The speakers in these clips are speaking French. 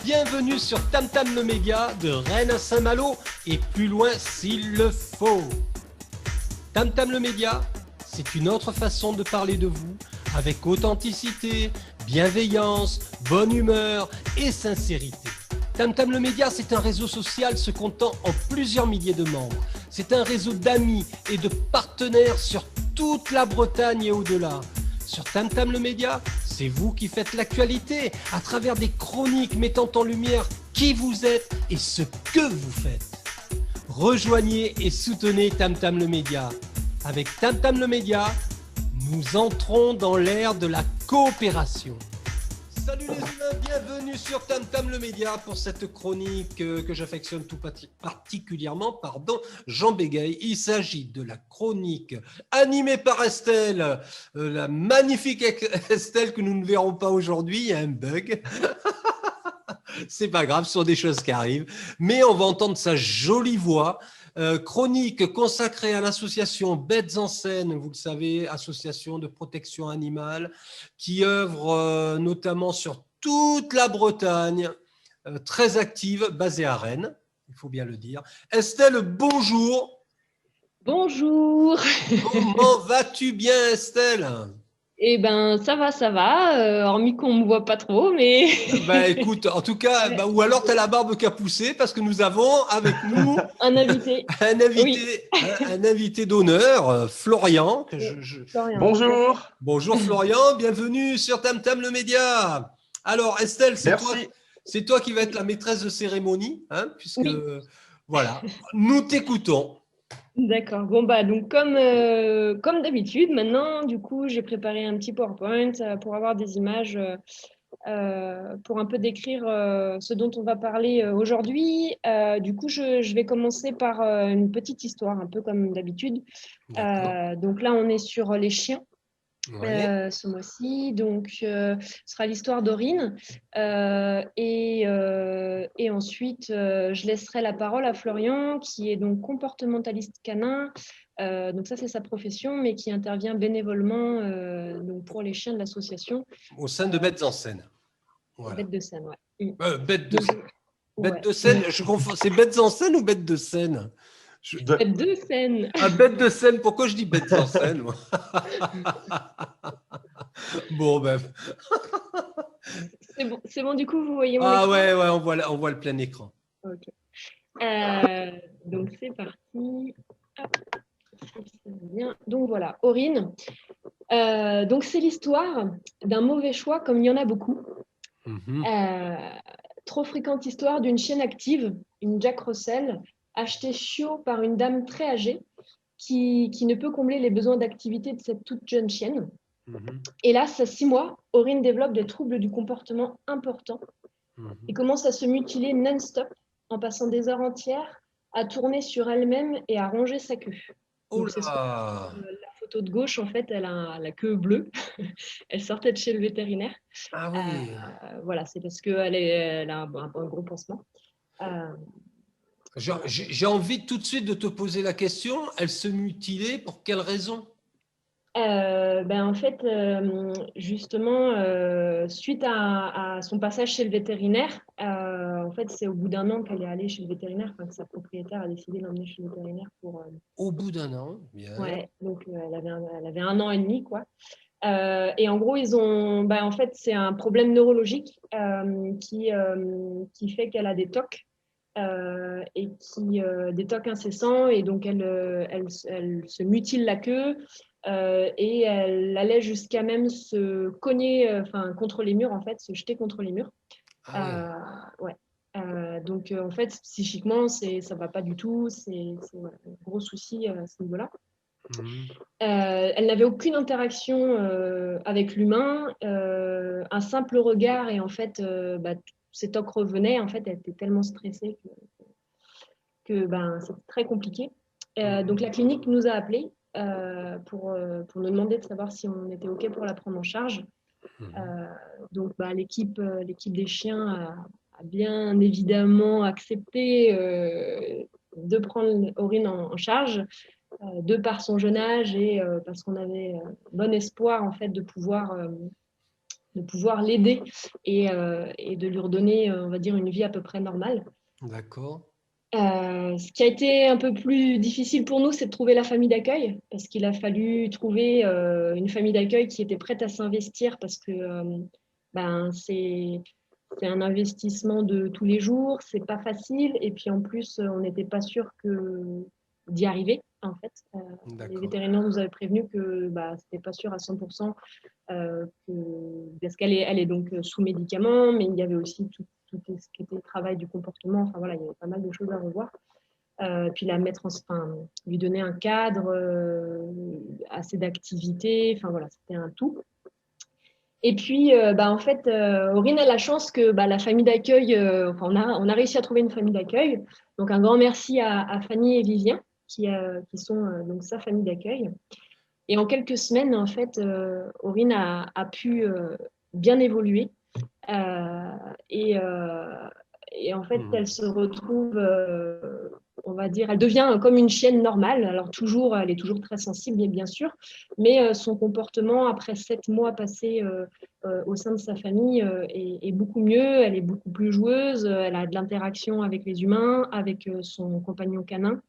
Bienvenue sur Tam Tam le Média, de Rennes à Saint-Malo et plus loin s'il le faut. Tam Tam le Média, c'est une autre façon de parler de vous, avec authenticité, bienveillance, bonne humeur et sincérité. Tam Tam le Média, c'est un réseau social se comptant en plusieurs milliers de membres. C'est un réseau d'amis et de partenaires sur toute la Bretagne et au-delà. Sur Tam Tam le Média, c'est vous qui faites l'actualité à travers des chroniques mettant en lumière qui vous êtes et ce que vous faites. Rejoignez et soutenez Tam Tam le Média. Avec Tam Tam le Média, nous entrons dans l'ère de la coopération. Salut les humains, bienvenue sur Tam Tam le Média pour cette chronique que j'affectionne tout particulièrement, Jean Bégaye. Il s'agit de la chronique animée par Estelle, la magnifique Estelle que nous ne verrons pas aujourd'hui, il y a un bug. C'est pas grave, ce sont des choses qui arrivent, mais on va entendre sa jolie voix. Chronique consacrée à l'association Bêtes en Scène, vous le savez, association de protection animale, qui œuvre notamment sur toute la Bretagne, très active, basée à Rennes, il faut bien le dire. Estelle, bonjour. Bonjour. Comment vas-tu bien, Estelle? Eh ben, ça va, hormis qu'on me voit pas trop, mais Bah écoute, en tout cas, ou alors tu as la barbe qui a poussé parce que nous avons avec nous un invité. un Oui, invité, un invité d'honneur, Florian. Florian. Bonjour, Bonjour Florian, bienvenue sur Tam Tam le Média. Alors Estelle, merci. c'est toi qui vas être la maîtresse de cérémonie, hein, puisque Oui. voilà, nous t'écoutons. D'accord. Bon bah donc comme d'habitude, maintenant du coup j'ai préparé un petit PowerPoint pour avoir des images pour un peu décrire ce dont on va parler aujourd'hui. Du coup je vais commencer par une petite histoire, un peu comme d'habitude. D'accord. Donc là on est sur les chiens. Ouais. Ce mois-ci. Donc, ce sera l'histoire d'Aurine. Et ensuite, je laisserai la parole à Florian, qui est donc comportementaliste canin. Donc ça, c'est sa profession, mais qui intervient bénévolement donc pour les chiens de l'association. Au sein de Bêtes en Scène. Voilà. Bête de scène, ouais. Bêtes de Donc, scène. Bêtes ouais. de scène, je confonds. C'est Bêtes en Scène ou Bêtes de scène? Bête de scène. Bête de scène, pourquoi je dis Bêtes en Scène moi? Bon, ben. C'est bon, du coup, vous voyez mon Ah écran? ouais, on voit le plein écran. Ok. Donc, c'est parti. Hop. Bien. Donc voilà, Aurine. Donc c'est l'histoire d'un mauvais choix, comme il y en a beaucoup. Mhm. Trop fréquente histoire d'une chienne active, une Jack Russell, achetée chiot par une dame très âgée qui ne peut combler les besoins d'activité de cette toute jeune chienne. Mhm. Hélas, à 6 mois, Aurine développe des troubles du comportement importants et Mhm. commence à se mutiler non-stop en passant des heures entières à tourner sur elle-même et à ronger sa queue. Oh Donc c'est là! la photo de gauche, en fait, elle a la queue bleue. Elle sortait de chez le vétérinaire. Ah oui! Voilà, c'est parce qu'elle a un gros pansement. Euh, J'ai envie tout de suite de te poser la question, elle se mutilait pour quelle raison? En fait, justement, suite à son passage chez le vétérinaire, en fait, c'est au bout d'un an qu'elle est allée chez le vétérinaire, enfin, que sa propriétaire a décidé de l'emmener chez le vétérinaire pour. Au bout d'un an, bien. Ouais, donc elle avait 1 an et demi, quoi. Et en gros, en fait, c'est un problème neurologique qui fait qu'elle a des TOC des TOC incessants, et donc elle se mutile la queue et elle allait jusqu'à même se cogner contre les murs, en fait, se jeter contre les murs. Ah oui. Ouais. Donc en fait, psychiquement, ça va pas du tout, voilà, un gros souci à ce niveau-là. Mhm. Elle n'avait aucune interaction avec l'humain, un simple regard, et en fait, ses tocs revenaient. En fait, elle était tellement stressée que c'était très compliqué. Donc la clinique nous a appelés pour nous demander de savoir si on était OK pour la prendre en charge. Mhm. Donc l'équipe des chiens a bien évidemment accepté de prendre Aurine en charge. de par son jeune âge et parce qu'on avait bon espoir en fait de pouvoir l'aider et de lui redonner, on va dire, une vie à peu près normale. D'accord. Ce qui a été un peu plus difficile pour nous, c'est de trouver la famille d'accueil, parce qu'il a fallu trouver une famille d'accueil qui était prête à s'investir, parce que c'est un investissement de tous les jours, c'est pas facile, et puis en plus, on n'était pas sûr d'y arriver, en fait. Les vétérinaires nous avaient prévenu que c'était pas sûr à 100%, parce qu'elle est donc sous médicaments, mais il y avait aussi tout ce qui était le travail du comportement. Enfin voilà, il y avait pas mal de choses à revoir. Puis lui donner un cadre, assez d'activités. Enfin voilà, c'était un tout. Et puis, en fait, Aurine a la chance que la famille d'accueil, on a réussi à trouver une famille d'accueil. Donc, un grand merci à Fanny et Vivien, qui sont donc sa famille d'accueil. Et en quelques semaines, en fait, Aurine a pu bien évoluer. Et en fait, elle se retrouve, on va dire, elle devient comme une chienne normale. Alors, elle est toujours très sensible, bien sûr, mais son comportement, après 7 mois passés au sein de sa famille, est beaucoup mieux. Elle est beaucoup plus joueuse. Elle a de l'interaction avec les humains, avec son compagnon canin,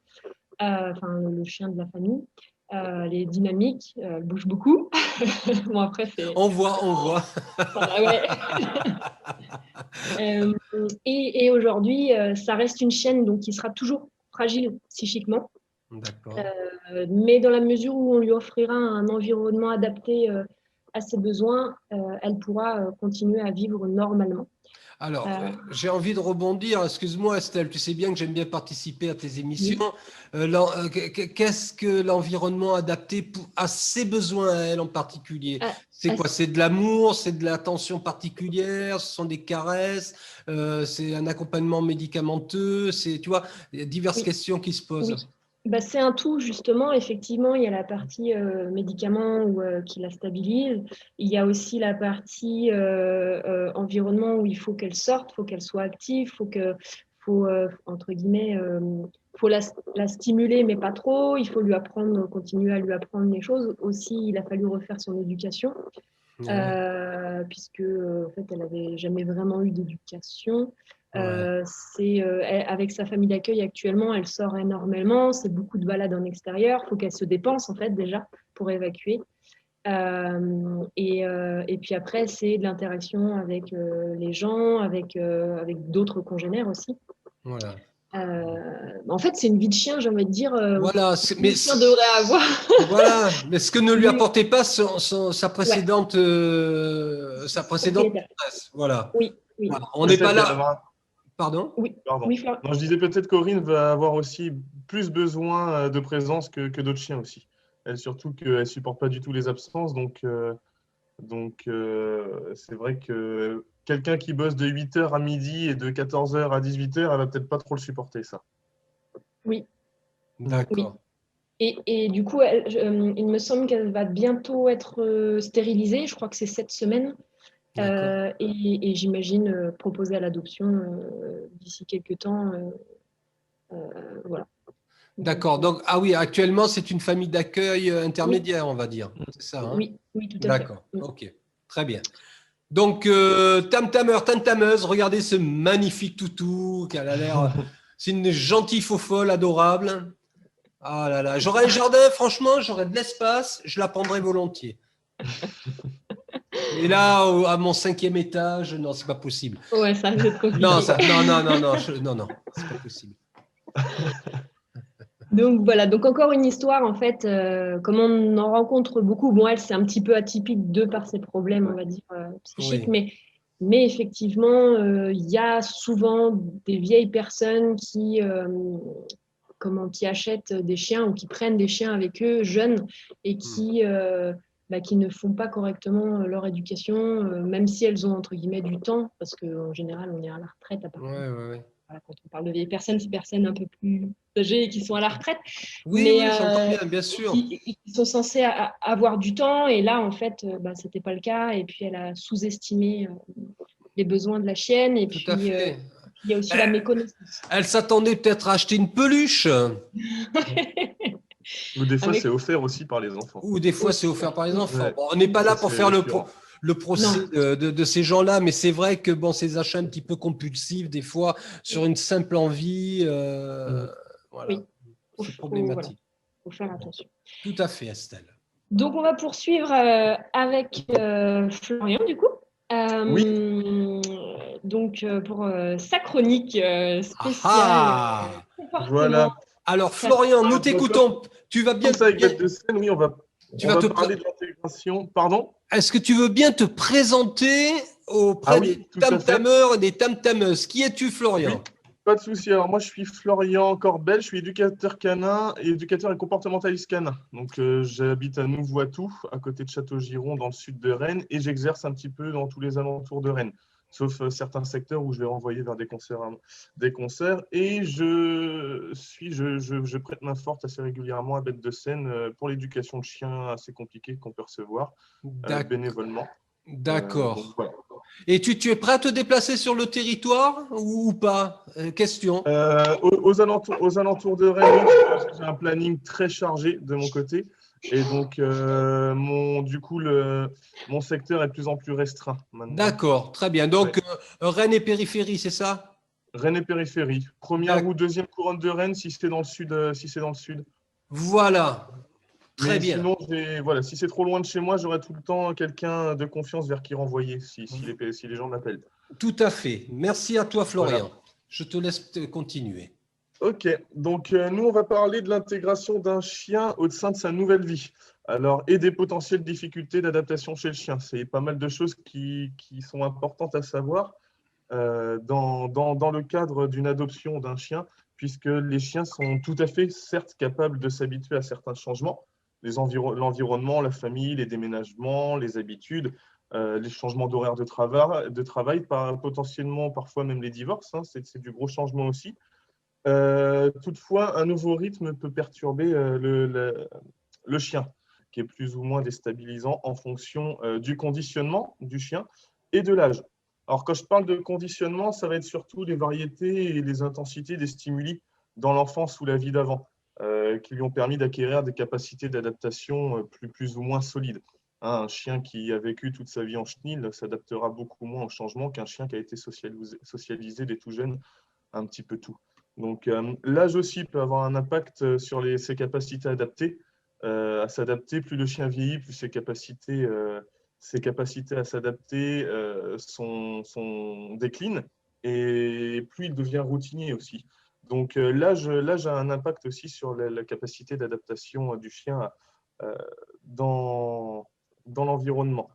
le chien de la famille. Elle est dynamique, elle bouge beaucoup. Bon, après, On voit. Voilà, ouais. Et aujourd'hui, ça reste une chienne donc, qui sera toujours fragile psychiquement. D'accord. Mais dans la mesure où on lui offrira un environnement adapté à ses besoins, elle pourra continuer à vivre normalement. Alors, j'ai envie de rebondir. Excuse-moi, Estelle, tu sais bien que j'aime bien participer à tes émissions. Qu'est-ce que l'environnement adapté à ses besoins, à elle en particulier? C'est quoi? C'est de l'amour? C'est de l'attention particulière? Ce sont des caresses? C'est un accompagnement médicamenteux? Tu vois, il y a diverses questions qui se posent. Oui. C'est un tout, justement. Effectivement, il y a la partie médicaments qui la stabilise. Il y a aussi la partie environnement où il faut qu'elle sorte, il faut qu'elle soit active, entre guillemets, faut la stimuler, mais pas trop. Il faut continuer à lui apprendre les choses. Aussi, il a fallu refaire son éducation, puisque en fait, elle n'avait jamais vraiment eu d'éducation. Avec sa famille d'accueil actuellement, elle sort énormément, c'est beaucoup de balades en extérieur, il faut qu'elle se dépense en fait déjà pour évacuer. Et puis après, c'est de l'interaction avec les gens, avec d'autres congénères aussi. Voilà. En fait, c'est une vie de chien, j'ai envie de dire. Voilà, mais le chien devrait avoir. Voilà, mais ce que ne lui apportait pas sa précédente maîtresse. Voilà. Oui. Voilà. On n'est pas là. Pardon? Oui. Pardon. Non, je disais peut-être qu'Aurine va avoir aussi plus besoin de présence que d'autres chiens aussi. Surtout qu'elle ne supporte pas du tout les absences. Donc c'est vrai que quelqu'un qui bosse de 8h à midi et de 14h à 18h, elle va peut-être pas trop le supporter, ça. Oui. D'accord. Oui. Et du coup, il me semble qu'elle va bientôt être stérilisée. Je crois que c'est cette semaine. Et j'imagine proposer à l'adoption d'ici quelques temps. Voilà. D'accord. Donc, oui, actuellement, c'est une famille d'accueil intermédiaire, on va dire. C'est ça, hein? Oui, tout à fait. D'accord. Ok. Très bien. Donc, tam-tameuse, regardez ce magnifique toutou qu'elle a l'air. C'est une gentille faux-folle, adorable. Ah là là. J'aurais un jardin, franchement, j'aurais de l'espace, je la prendrais volontiers. Et là, à mon 5e étage, non, c'est pas possible. Ouais, ça risque d'être compliqué. Non, c'est pas possible. Donc voilà, donc encore une histoire en fait, comme on en rencontre beaucoup. Bon, elle c'est un petit peu atypique de par ses problèmes, on va dire psychiques, mais effectivement, il y a souvent des vieilles personnes qui achètent des chiens ou qui prennent des chiens avec eux jeunes et qui ne font pas correctement leur éducation, même si elles ont entre guillemets du temps, parce qu'en général on est à la retraite à partir. Voilà, quand on parle de vieilles personnes, c'est personnes un peu plus âgées qui sont à la retraite. Oui, j'entends bien, bien sûr. Qui sont censées avoir du temps, et là en fait, c'était pas le cas, et puis elle a sous-estimé les besoins de la chienne, et puis il y a aussi la méconnaissance. Elle s'attendait peut-être à acheter une peluche. Ou des fois, Avec- c'est offert aussi par les enfants. Ou des fois, c'est offert par les enfants. Ouais. Bon, on n'est pas là Ça, pour c'est faire récurrent. le procès Non. de ces gens-là, mais c'est vrai que bon, ces achats un petit peu compulsifs, des fois, sur une simple envie, voilà, Oui. c'est Voilà. problématique. Faut faire attention. Tout à fait, Estelle. Donc, on va poursuivre avec Florian, du coup. Oui. Donc, pour sa chronique spéciale Ah, comportement. Voilà. alors, Florian, nous Donc, t'écoutons. Tu vas bien, Comme ça, avec bête de scène, oui, on va parler de l'intégration. Pardon? Est-ce que tu veux bien te présenter auprès Ah oui, des tout à fait. tam-tameurs et des tam-tameuses? Qui es-tu, Florian? Oui, pas de souci. Alors, moi, je suis Florian Corbel, je suis éducateur canin et éducateur et comportementaliste canin. Donc, j'habite à Nouveau-Atout, à côté de Château-Giron, dans le sud de Rennes, et j'exerce un petit peu dans tous les alentours de Rennes, sauf certains secteurs où je vais renvoyer vers des concerts. Et je prête main forte assez régulièrement à Bête de Scène pour l'éducation de chiens assez compliquée qu'on peut recevoir bénévolement. D'accord. Donc, voilà. Et tu es prêt à te déplacer sur le territoire ou pas? Question. Aux alentours de Rennes, oui, parce que j'ai un planning très chargé de mon côté. Et donc, mon secteur est de plus en plus restreint maintenant. D'accord, très bien. Donc, Rennes et périphérie, c'est ça? Rennes et périphérie. Première ou deuxième couronne de Rennes si c'est dans le sud. Voilà, très Mais bien. sinon, voilà, si c'est trop loin de chez moi, j'aurai tout le temps quelqu'un de confiance vers qui renvoyer si les gens m'appellent. Tout à fait. Merci à toi, Florian. Voilà. Je te laisse continuer. Ok, donc nous, on va parler de l'intégration d'un chien au sein de sa nouvelle vie. Alors, et des potentielles difficultés d'adaptation chez le chien. C'est pas mal de choses qui sont importantes à savoir dans le cadre d'une adoption d'un chien, puisque les chiens sont tout à fait, certes, capables de s'habituer à certains changements, l'environnement, la famille, les déménagements, les habitudes, les changements d'horaire de travail, potentiellement parfois même les divorces, hein, c'est du gros changement aussi. Toutefois, un nouveau rythme peut perturber le chien, qui est plus ou moins déstabilisant en fonction du conditionnement du chien et de l'âge. Alors, quand je parle de conditionnement, ça va être surtout les variétés et les intensités des stimuli dans l'enfance ou la vie d'avant, qui lui ont permis d'acquérir des capacités d'adaptation plus ou moins solides. Un chien qui a vécu toute sa vie en chenil s'adaptera beaucoup moins au changement qu'un chien qui a été socialisé dès tout jeune un petit peu tout. Donc, l'âge aussi peut avoir un impact sur ses capacités à s'adapter. Plus le chien vieillit, plus ses capacités à s'adapter déclinent et plus il devient routinier aussi. Donc, l'âge a un impact aussi sur la capacité d'adaptation du chien dans l'environnement.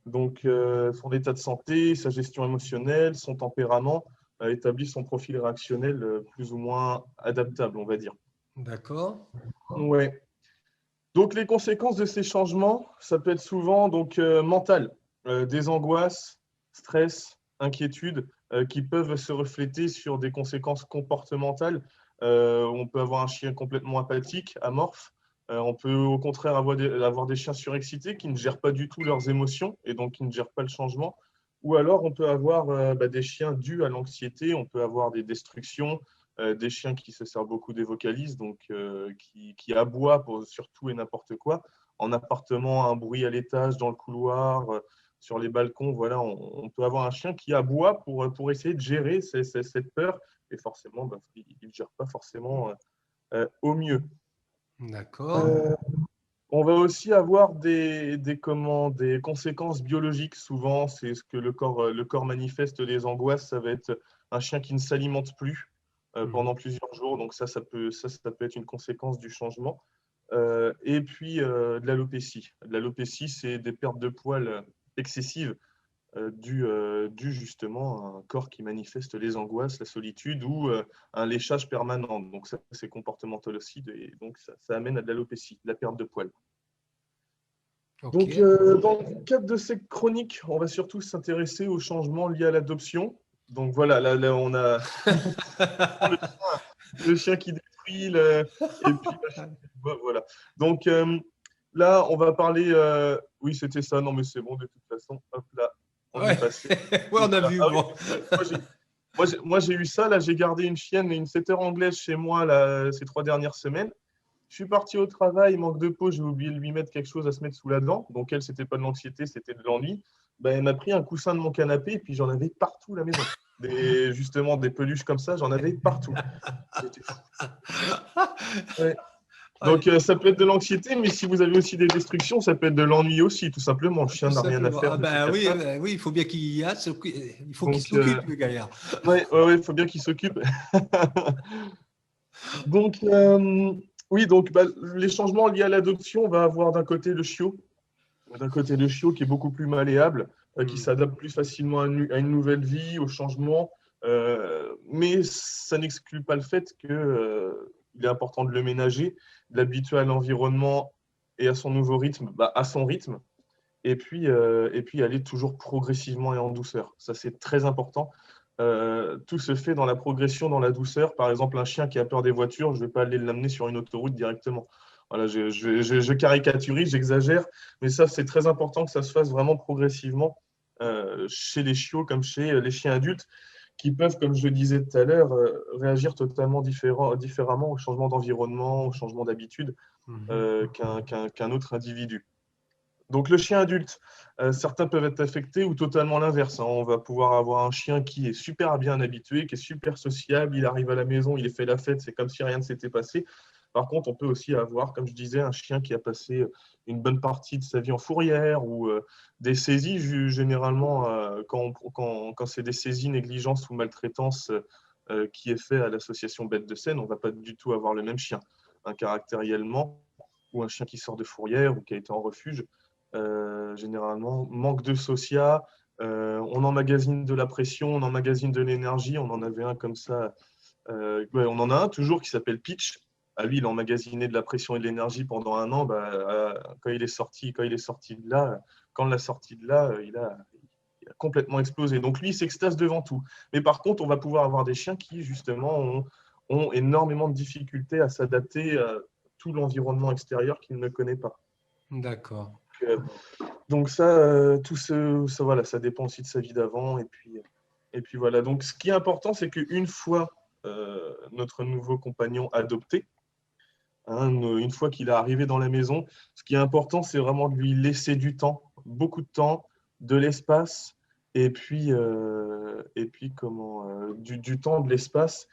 Donc, son état de santé, sa gestion émotionnelle, son tempérament établit son profil réactionnel plus ou moins adaptable, on va dire. D'accord. Ouais. Donc, les conséquences de ces changements, ça peut être souvent mental, des angoisses, stress, inquiétudes qui peuvent se refléter sur des conséquences comportementales. On peut avoir un chien complètement apathique, amorphe. On peut au contraire avoir des chiens surexcités qui ne gèrent pas du tout leurs émotions et donc qui ne gèrent pas le changement. Ou alors, on peut avoir des chiens dus à l'anxiété, on peut avoir des destructions, des chiens qui se servent beaucoup des vocalises, donc qui aboient pour surtout et n'importe quoi. En appartement, un bruit à l'étage, dans le couloir, sur les balcons, voilà, on peut avoir un chien qui aboie pour essayer de gérer cette peur, et forcément, il ne gère pas forcément au mieux. D'accord. On va aussi avoir des conséquences biologiques. Souvent, c'est ce que le corps manifeste, les angoisses. Ça va être un chien qui ne s'alimente plus pendant plusieurs jours. Donc ça peut être une conséquence du changement. Et puis, de l'alopécie. L'alopécie, c'est des pertes de poils excessives dues justement à un corps qui manifeste les angoisses, la solitude ou un léchage permanent. Donc ça, c'est comportemental aussi. Et donc ça amène à de l'alopécie, de la perte de poils. Okay. Donc, dans le cadre de cette chronique, on va surtout s'intéresser aux changements liés à l'adoption. Donc voilà, là on a le chien qui détruit, et puis voilà. Donc là, on va parler. Oui, c'était ça. Non, mais c'est bon de toute façon. Hop là, on est passé. Ouais, on a vu. Bon. Moi, j'ai eu ça. Là, j'ai gardé une chienne et une setter anglaise chez moi là, ces 3 dernières semaines. Je suis parti au travail, manque de peau, j'ai oublié de lui mettre quelque chose à se mettre sous la dent. Donc, elle, c'était pas de l'anxiété, c'était de l'ennui. Ben, elle m'a pris un coussin de mon canapé et puis j'en avais partout à la maison. Justement, des peluches comme ça, j'en avais partout. C'était fou. Ouais. Donc, ça peut être de l'anxiété, mais si vous avez aussi des destructions, ça peut être de l'ennui aussi, tout simplement. Le chien n'a rien à faire. Oui, il faut bien qu'il Donc, s'occupe, le galère. Oui, il faut bien qu'il s'occupe. Donc, oui, donc les changements liés à l'adoption, on va avoir d'un côté le chiot qui est beaucoup plus malléable, qui s'adapte plus facilement à une nouvelle vie, au changement, mais ça n'exclut pas le fait qu'il est important de le ménager, de l'habituer à l'environnement et à son nouveau rythme, à son rythme, et puis aller toujours progressivement et en douceur. Ça, c'est très important. Tout se fait dans la progression, dans la douceur. Par exemple, un chien qui a peur des voitures, je ne vais pas aller l'amener sur une autoroute directement. Voilà, je caricaturise, j'exagère, mais ça, c'est très important que ça se fasse vraiment progressivement chez les chiots comme chez les chiens adultes qui peuvent, comme je le disais tout à l'heure, réagir totalement différemment au changement d'environnement, au changement d'habitude qu'un autre individu. Donc, le chien adulte, certains peuvent être affectés ou totalement l'inverse. On va pouvoir avoir un chien qui est super bien habitué, qui est super sociable, il arrive à la maison, il fait la fête, c'est comme si rien ne s'était passé. Par contre, on peut aussi avoir, comme je disais, un chien qui a passé une bonne partie de sa vie en fourrière ou des saisies. Généralement, quand c'est des saisies, négligence ou maltraitance qui est fait à l'association Bête de Seine, on ne va pas du tout avoir le même chien. Un caractériellement, ou un chien qui sort de fourrière ou qui a été en refuge, généralement, manque de socia, on emmagasine de la pression, on emmagasine de l'énergie. On en avait un comme ça, on en a un toujours qui s'appelle Pitch. Lui, il a emmagasiné de la pression et de l'énergie pendant un an. Quand il est sorti de là, il a complètement explosé. Donc lui, il s'extase devant tout. Mais par contre, on va pouvoir avoir des chiens qui, justement, ont énormément de difficultés à s'adapter à tout l'environnement extérieur qu'il ne connaît pas. D'accord. Donc ça, voilà, ça dépend aussi de sa vie d'avant. Et puis voilà. Donc ce qui est important, c'est qu'une fois notre nouveau compagnon adopté, une fois qu'il est arrivé dans la maison, ce qui est important, c'est vraiment de lui laisser du temps, beaucoup de temps, de l'espace, et puis du temps, de l'espace,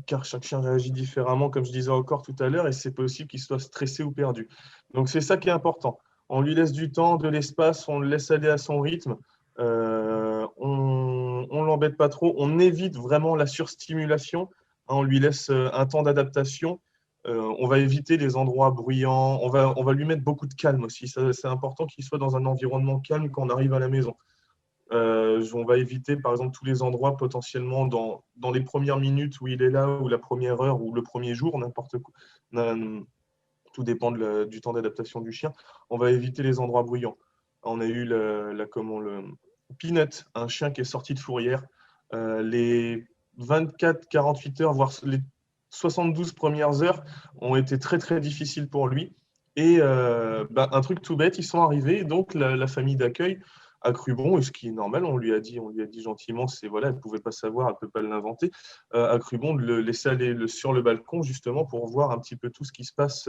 car chaque chien réagit différemment, comme je disais encore tout à l'heure, et c'est possible qu'il soit stressé ou perdu. Donc c'est ça qui est important. On lui laisse du temps, de l'espace, on le laisse aller à son rythme, on ne l'embête pas trop, on évite vraiment la surstimulation, on lui laisse un temps d'adaptation. On va éviter les endroits bruyants, on va lui mettre beaucoup de calme aussi. C'est important qu'il soit dans un environnement calme quand on arrive à la maison. On va éviter par exemple tous les endroits potentiellement dans les premières minutes où il est là, ou la première heure, ou le premier jour, n'importe quoi. Tout dépend du temps d'adaptation du chien. On va éviter les endroits bruyants. On a eu le Peanut, un chien qui est sorti de fourrière. Les 24-48 heures, voire les 72 premières heures ont été très très difficiles pour lui. Et un truc tout bête, ils sont arrivés, donc la famille d'accueil a cru bon, et ce qui est normal, on lui a dit gentiment, elle ne pouvait pas savoir, elle ne peut pas l'inventer, a cru bon de le laisser aller sur le balcon justement pour voir un petit peu tout ce qui se passe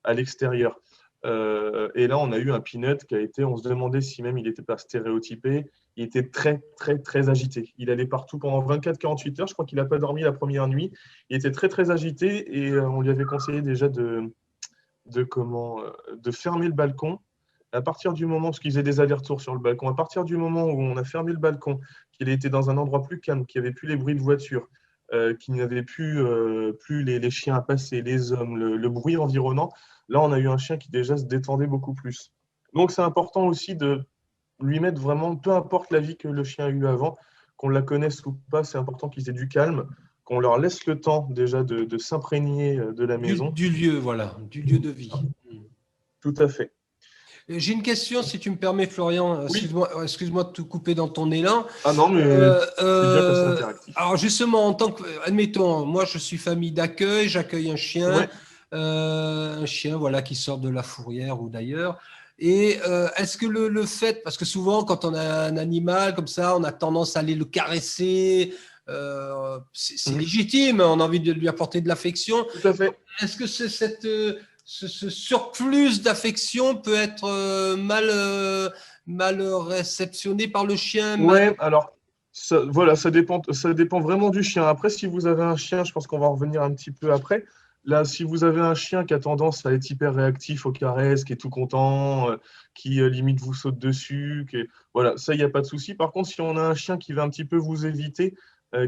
à l'extérieur. Et là, on a eu un Peanut qui a été, on se demandait si même il n'était pas stéréotypé. Il était très, très, très agité. Il allait partout pendant 24-48 heures. Je crois qu'il n'a pas dormi la première nuit. Il était très, très agité, et on lui avait conseillé déjà de fermer le balcon. À partir du moment, parce qu'il faisait des allers-retours sur le balcon, à partir du moment où on a fermé le balcon, qu'il était dans un endroit plus calme, qu'il n'y avait plus les bruits de voiture, qu'il n'y avait plus les chiens à passer, les hommes, le bruit environnant, là, on a eu un chien qui déjà se détendait beaucoup plus. Donc, c'est important aussi de lui mettre vraiment, peu importe la vie que le chien a eue avant, qu'on la connaisse ou pas, c'est important qu'ils aient du calme, qu'on leur laisse le temps déjà de s'imprégner de la maison. Du lieu, voilà, du lieu de vie. Tout à fait. J'ai une question, si tu me permets, Florian. Oui. Excuse-moi de te couper dans ton élan. Ah non, mais c'est bien comme ça, interactif. Alors justement, en tant que, admettons, moi je suis famille d'accueil, j'accueille un chien, voilà, qui sort de la fourrière ou d'ailleurs. Et est-ce que le fait, parce que souvent quand on a un animal comme ça, on a tendance à aller le caresser, c'est légitime, on a envie de lui apporter de l'affection. Tout à fait. Est-ce que ce surplus d'affection peut être mal réceptionné par le chien? Ouais, alors voilà, ça dépend vraiment du chien. Après, si vous avez un chien, je pense qu'on va en revenir un petit peu après. Là, si vous avez un chien qui a tendance à être hyper réactif aux caresses, qui est tout content, qui limite vous saute dessus, voilà, ça, il n'y a pas de souci. Par contre, si on a un chien qui va un petit peu vous éviter,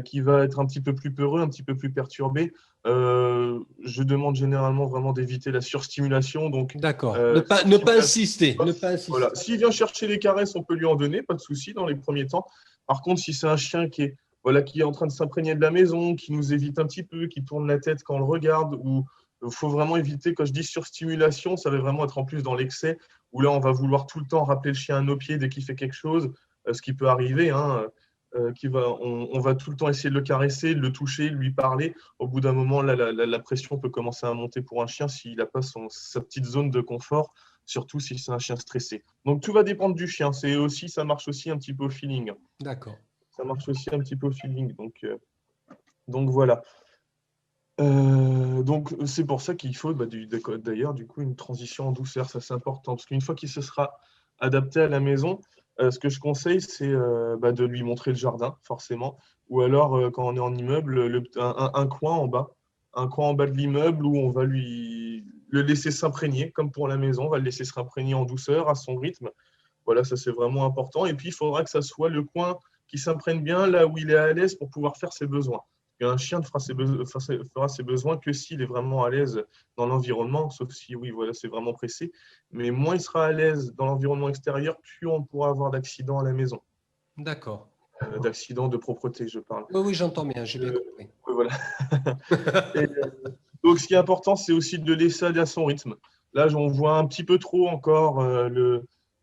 qui va être un petit peu plus peureux, un petit peu plus perturbé, je demande généralement vraiment d'éviter la surstimulation. Donc, d'accord. Ne pas insister. Voilà. S'il vient chercher les caresses, on peut lui en donner, pas de souci dans les premiers temps. Par contre, si c'est un chien qui est en train de s'imprégner de la maison, qui nous évite un petit peu, qui tourne la tête quand on le regarde, ou il faut vraiment éviter, quand je dis surstimulation, ça va vraiment être en plus dans l'excès, où là, on va vouloir tout le temps rappeler le chien à nos pieds dès qu'il fait quelque chose, ce qui peut arriver, hein, on va tout le temps essayer de le caresser, de le toucher, de lui parler. Au bout d'un moment, là, la pression peut commencer à monter pour un chien s'il n'a pas sa petite zone de confort, surtout si c'est un chien stressé. Donc, tout va dépendre du chien. Ça marche aussi un petit peu au feeling. D'accord. Ça marche aussi un petit peu au feeling. Donc voilà. Donc, c'est pour ça qu'il faut d'ailleurs du coup une transition en douceur. Ça, c'est important. Parce qu'une fois qu'il se sera adapté à la maison, ce que je conseille, c'est de lui montrer le jardin, forcément. Ou alors, quand on est en immeuble, un coin en bas. Un coin en bas de l'immeuble où on va le laisser s'imprégner, comme pour la maison. On va le laisser s'imprégner en douceur, à son rythme. Voilà, ça, c'est vraiment important. Et puis, il faudra que ça soit le coin qui s'imprègne bien là où il est à l'aise pour pouvoir faire ses besoins. Un chien ne fera ses besoins que s'il est vraiment à l'aise dans l'environnement, sauf si, oui, voilà, c'est vraiment pressé. Mais moins il sera à l'aise dans l'environnement extérieur, plus on pourra avoir d'accidents à la maison. D'accord. D'accidents de propreté, je parle. Oui, j'entends bien, j'ai bien compris. Voilà. Donc, ce qui est important, c'est aussi de le laisser aller à son rythme. Là, on voit un petit peu trop encore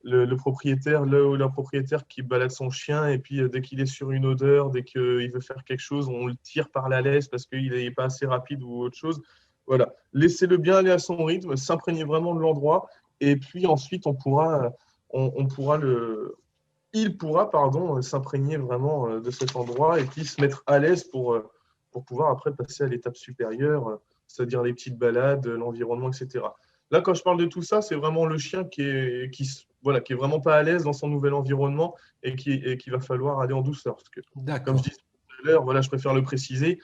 le propriétaire, la propriétaire qui balade son chien, et puis dès qu'il est sur une odeur, dès qu'il veut faire quelque chose, on le tire par la laisse parce qu'il n'est pas assez rapide ou autre chose. Voilà, laissez-le bien aller à son rythme, s'imprégner vraiment de l'endroit, et puis ensuite il pourra s'imprégner vraiment de cet endroit et puis se mettre à l'aise pour pouvoir après passer à l'étape supérieure, c'est-à-dire les petites balades, l'environnement, etc. Là, quand je parle de tout ça, c'est vraiment le chien qui est vraiment pas à l'aise dans son nouvel environnement et qui va falloir aller en douceur. Parce que, comme je disais tout à l'heure, voilà, je préfère le préciser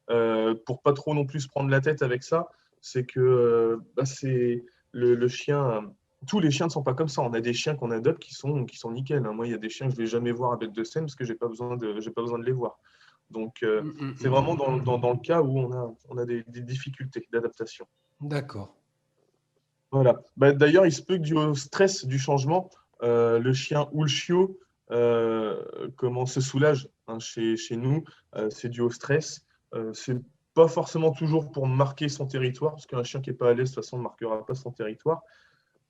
pour pas trop non plus se prendre la tête avec ça. C'est que c'est le chien. Tous les chiens ne sont pas comme ça. On a des chiens qu'on adopte qui sont nickel. Moi, il y a des chiens que je ne vais jamais voir à bête de scène parce que j'ai pas besoin de les voir. Donc, c'est vraiment dans le cas où on a des difficultés d'adaptation. D'accord. Voilà. D'ailleurs, il se peut que dû au stress du changement, le chien ou le chiot se soulage chez nous. C'est dû au stress. C'est pas forcément toujours pour marquer son territoire, parce qu'un chien qui n'est pas à l'aise, de toute façon, ne marquera pas son territoire.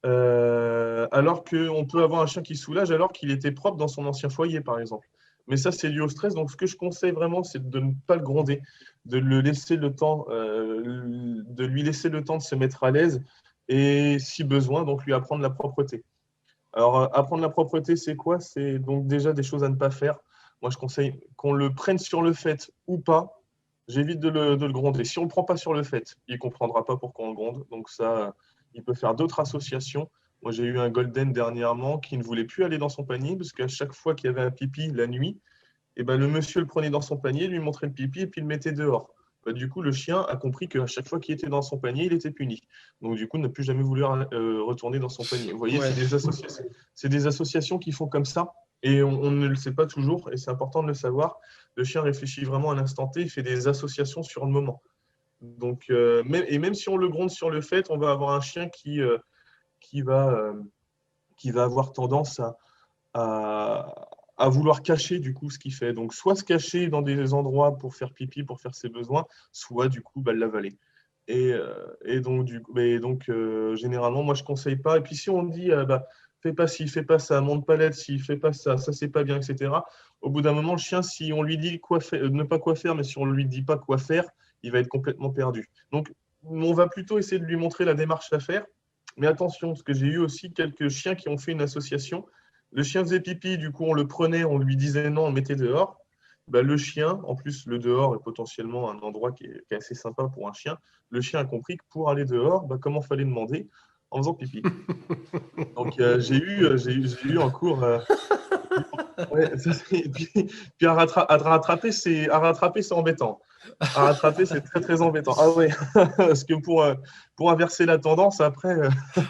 Alors qu'on peut avoir un chien qui soulage alors qu'il était propre dans son ancien foyer, par exemple. Mais ça, c'est dû au stress. Donc, ce que je conseille vraiment, c'est de ne pas le gronder, de lui laisser le temps de se mettre à l'aise et, si besoin, donc lui apprendre la propreté. Alors, apprendre la propreté, c'est quoi? C'est donc déjà des choses à ne pas faire. Moi, je conseille qu'on le prenne sur le fait ou pas. J'évite de le gronder. Si on ne le prend pas sur le fait, il ne comprendra pas pourquoi on le gronde. Donc, ça, il peut faire d'autres associations. Moi, j'ai eu un golden dernièrement qui ne voulait plus aller dans son panier parce qu'à chaque fois qu'il y avait un pipi la nuit, le monsieur le prenait dans son panier, lui montrait le pipi et puis le mettait dehors. Du coup, le chien a compris qu'à chaque fois qu'il était dans son panier, il était puni. Donc, du coup, il n'a plus jamais voulu retourner dans son panier. Vous voyez, ouais. C'est des associations qui font comme ça et on ne le sait pas toujours et c'est important de le savoir. Le chien réfléchit vraiment à l'instant T, il fait des associations sur le moment. Donc, même si on le gronde sur le fait, on va avoir un chien qui va avoir tendance à vouloir cacher du coup ce qu'il fait. Donc, soit se cacher dans des endroits pour faire pipi, pour faire ses besoins, soit du coup l'avaler. Et donc, généralement, moi, je ne conseille pas. Et puis, si on dit, fais pas ci, fais pas ça, monte pas là-dessus, fais pas ça, ça, c'est pas bien, etc. Au bout d'un moment, le chien, si on lui dit ne pas quoi faire, mais si on ne lui dit pas quoi faire, il va être complètement perdu. Donc, on va plutôt essayer de lui montrer la démarche à faire. Mais attention, parce que j'ai eu aussi quelques chiens qui ont fait une association. Le chien faisait pipi, du coup, on le prenait, on lui disait non, on le mettait dehors. le chien, en plus le dehors est potentiellement un endroit qui est assez sympa pour un chien, le chien a compris que pour aller dehors, comment fallait demander en faisant pipi. Donc j'ai eu en cours. Ouais, et puis à rattraper, c'est embêtant. À rattraper, c'est très très embêtant. Ah ouais, parce que pour inverser la tendance, après,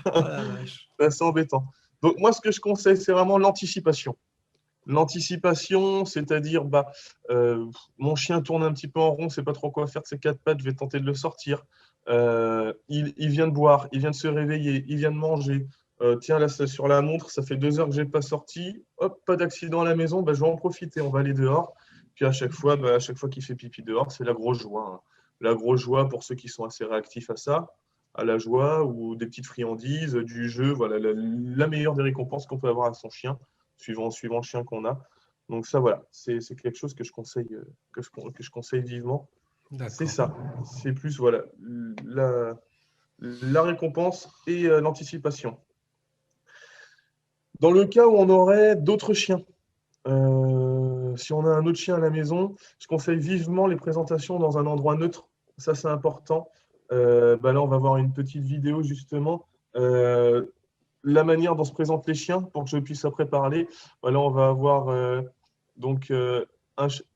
Oh la vache. c'est embêtant. Donc moi, ce que je conseille, c'est vraiment l'anticipation. L'anticipation, c'est-à-dire, mon chien tourne un petit peu en rond, sait pas trop quoi faire de ses quatre pattes, je vais tenter de le sortir. Il vient de boire, il vient de se réveiller, il vient de manger. Tiens, là, sur la montre, ça fait 2 heures que je n'ai pas sorti. Hop, pas d'accident à la maison, je vais en profiter, on va aller dehors. Puis à chaque fois qu'il fait pipi dehors, c'est la grosse joie, hein. La grosse joie pour ceux qui sont assez réactifs à ça, à la joie ou des petites friandises, du jeu. Voilà, la meilleure des récompenses qu'on peut avoir à son chien, suivant le chien qu'on a. Donc ça, voilà, c'est quelque chose que je conseille, que je conseille vivement. C'est D'accord. ça. C'est plus, voilà, la récompense et l'anticipation. Dans le cas où on aurait d'autres chiens, si on a un autre chien à la maison, je conseille vivement les présentations dans un endroit neutre. Ça, c'est important. Là, on va voir une petite vidéo justement. La manière dont se présentent les chiens pour que je puisse après parler. Là, on va avoir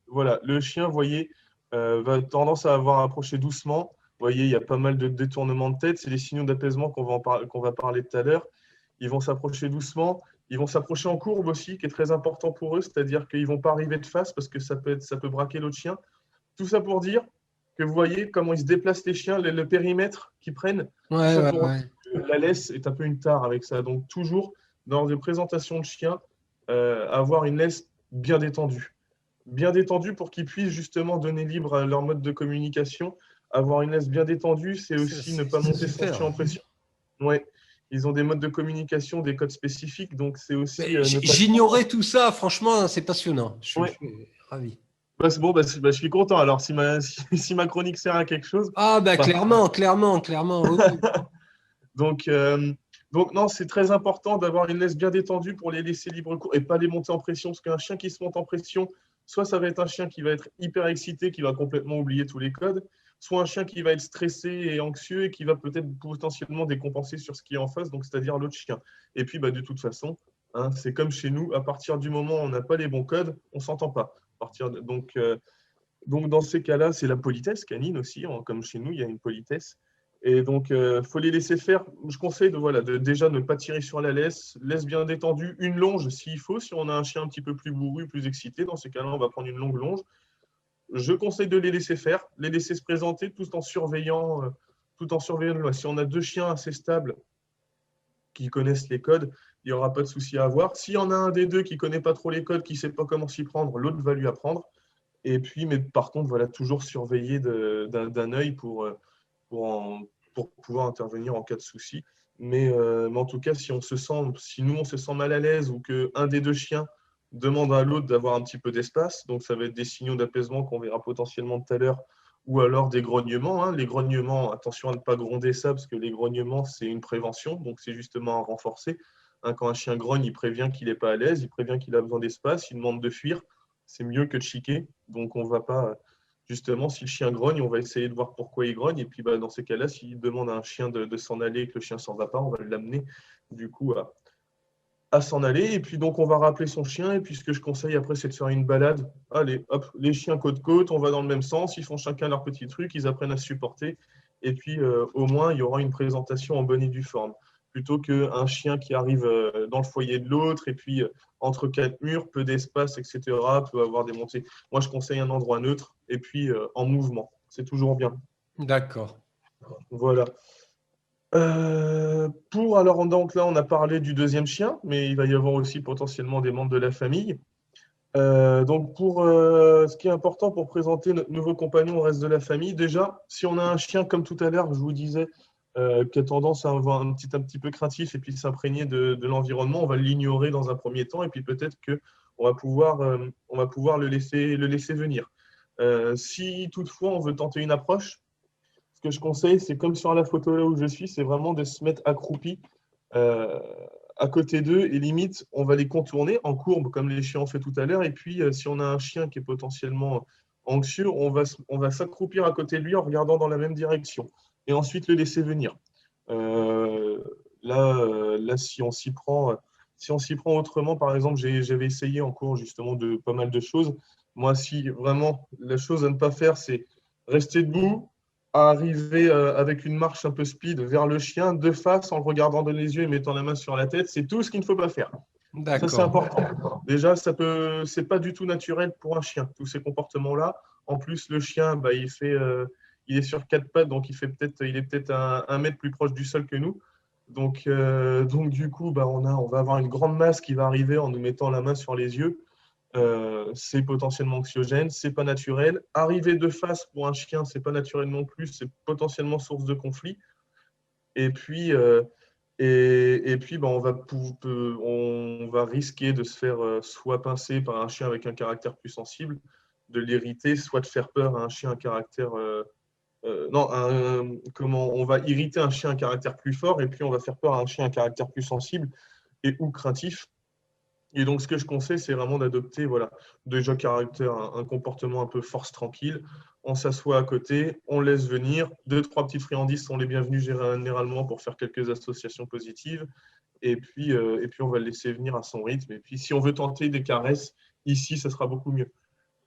voilà, le chien, vous voyez, va tendance à avoir approché doucement. Vous voyez, il y a pas mal de détournements de tête. C'est les signaux d'apaisement qu'on va parler tout à l'heure. Ils vont s'approcher doucement. Ils vont s'approcher en courbe aussi, qui est très important pour eux. C'est-à-dire qu'ils ne vont pas arriver de face parce que ça peut braquer l'autre chien. Tout ça pour dire que vous voyez comment ils se déplacent les chiens, le périmètre qu'ils prennent. Ouais, Ça ouais, pour ouais. la laisse est un peu une tare avec ça. Donc toujours, dans des présentations de chiens, avoir une laisse bien détendue. Bien détendue pour qu'ils puissent justement donner libre à leur mode de communication. Avoir une laisse bien détendue, c'est aussi ne pas monter son chien en pression. Ouais. Ils ont des modes de communication, des codes spécifiques, donc c'est aussi ne pas... J'ignorais tout ça, franchement, c'est passionnant. Je Ouais. suis ravi. C'est bon, je suis content. Alors, si ma chronique sert à quelque chose... Ah, clairement. Oui. Donc, non, c'est très important d'avoir une laisse bien détendue pour les laisser libre cours et pas les monter en pression. Parce qu'un chien qui se monte en pression, soit ça va être un chien qui va être hyper excité, qui va complètement oublier tous les codes, soit un chien qui va être stressé et anxieux et qui va peut-être potentiellement décompenser sur ce qui est en face, donc c'est-à-dire l'autre chien. Et puis, de toute façon, hein, c'est comme chez nous, à partir du moment où on n'a pas les bons codes, on ne s'entend pas. Donc, dans ces cas-là, c'est la politesse canine aussi. Comme chez nous, il y a une politesse. Et donc, il faut les laisser faire. Je conseille de déjà ne pas tirer sur la laisse bien détendue, une longe s'il faut. Si on a un chien un petit peu plus bourru, plus excité, dans ces cas-là, on va prendre une longue longe. Je conseille de les laisser faire, les laisser se présenter tout en surveillant le loin. Si on a 2 chiens assez stables qui connaissent les codes, il n'y aura pas de souci à avoir. S'il y en a un des deux qui ne connaît pas trop les codes, qui ne sait pas comment s'y prendre, l'autre va lui apprendre. Et puis, mais par contre, voilà, toujours surveiller d'un œil pour pouvoir intervenir en cas de souci. Mais en tout cas, si nous on se sent mal à l'aise ou qu'un des 2 chiens demande à l'autre d'avoir un petit peu d'espace, donc ça va être des signaux d'apaisement qu'on verra potentiellement tout à l'heure, ou alors des grognements. Hein. Les grognements, attention à ne pas gronder ça, parce que les grognements, c'est une prévention, donc c'est justement à renforcer. Hein, quand un chien grogne, il prévient qu'il n'est pas à l'aise, il prévient qu'il a besoin d'espace, il demande de fuir. C'est mieux que de chiquer, donc on ne va pas... Justement, si le chien grogne, on va essayer de voir pourquoi il grogne. Et puis, dans ces cas-là, s'il demande à un chien de s'en aller et que le chien ne s'en va pas, on va l'amener du coup à s'en aller. Et puis, donc, on va rappeler son chien. Et puis, ce que je conseille après, c'est de faire une balade. Allez, hop, les chiens côte-côte, on va dans le même sens. Ils font chacun leur petit truc, ils apprennent à se supporter. Et puis, au moins, il y aura une présentation en bonne et due forme. Plutôt qu'un chien qui arrive dans le foyer de l'autre et puis entre 4 murs, peu d'espace, etc., peut avoir des montées. Moi, je conseille un endroit neutre et puis en mouvement. C'est toujours bien. D'accord. Voilà. Alors, donc là, on a parlé du 2e chien, mais il va y avoir aussi potentiellement des membres de la famille. Donc, ce qui est important pour présenter notre nouveau compagnon au reste de la famille, déjà, si on a un chien, comme tout à l'heure, je vous disais, qui a tendance à avoir un petit peu craintif et puis s'imprégner de l'environnement, on va l'ignorer dans un premier temps et puis peut-être qu'on va pouvoir le laisser venir. Si toutefois on veut tenter une approche, ce que je conseille, c'est comme sur la photo là où je suis, c'est vraiment de se mettre accroupi à côté d'eux et limite, on va les contourner en courbe comme les chiens ont fait tout à l'heure. Et puis, si on a un chien qui est potentiellement anxieux, on va s'accroupir à côté de lui en regardant dans la même direction et ensuite le laisser venir. Là, si on s'y prend autrement, par exemple, j'avais essayé en cours justement de pas mal de choses. Moi, si vraiment la chose à ne pas faire, c'est rester debout, à arriver avec une marche un peu speed vers le chien, de face, en le regardant dans les yeux et mettant la main sur la tête. C'est tout ce qu'il ne faut pas faire. Ça, c'est D'accord. important. Déjà, c'est pas du tout naturel pour un chien, tous ces comportements-là. En plus, le chien, bah, il est sur quatre pattes, donc il est peut-être un mètre plus proche du sol que nous. Donc du coup, bah, on va avoir une grande masse qui va arriver en nous mettant la main sur les yeux. C'est potentiellement anxiogène, c'est pas naturel. Arriver de face pour un chien, c'est pas naturel non plus, c'est potentiellement source de conflit. Et puis, bah, on va risquer de se faire soit pincer par un chien avec un caractère plus sensible, de l'irriter, soit de faire peur à un chien à caractère non, on va irriter un chien à caractère plus fort et puis on va faire peur à un chien à caractère plus sensible et ou craintif. Et donc, ce que je conseille, c'est vraiment d'adopter, voilà, déjà un comportement un peu force tranquille. On s'assoit à côté, on laisse venir. 2-3 petites friandises sont les bienvenues généralement pour faire quelques associations positives. Et puis, on va le laisser venir à son rythme. Et puis, si on veut tenter des caresses, ici, ça sera beaucoup mieux.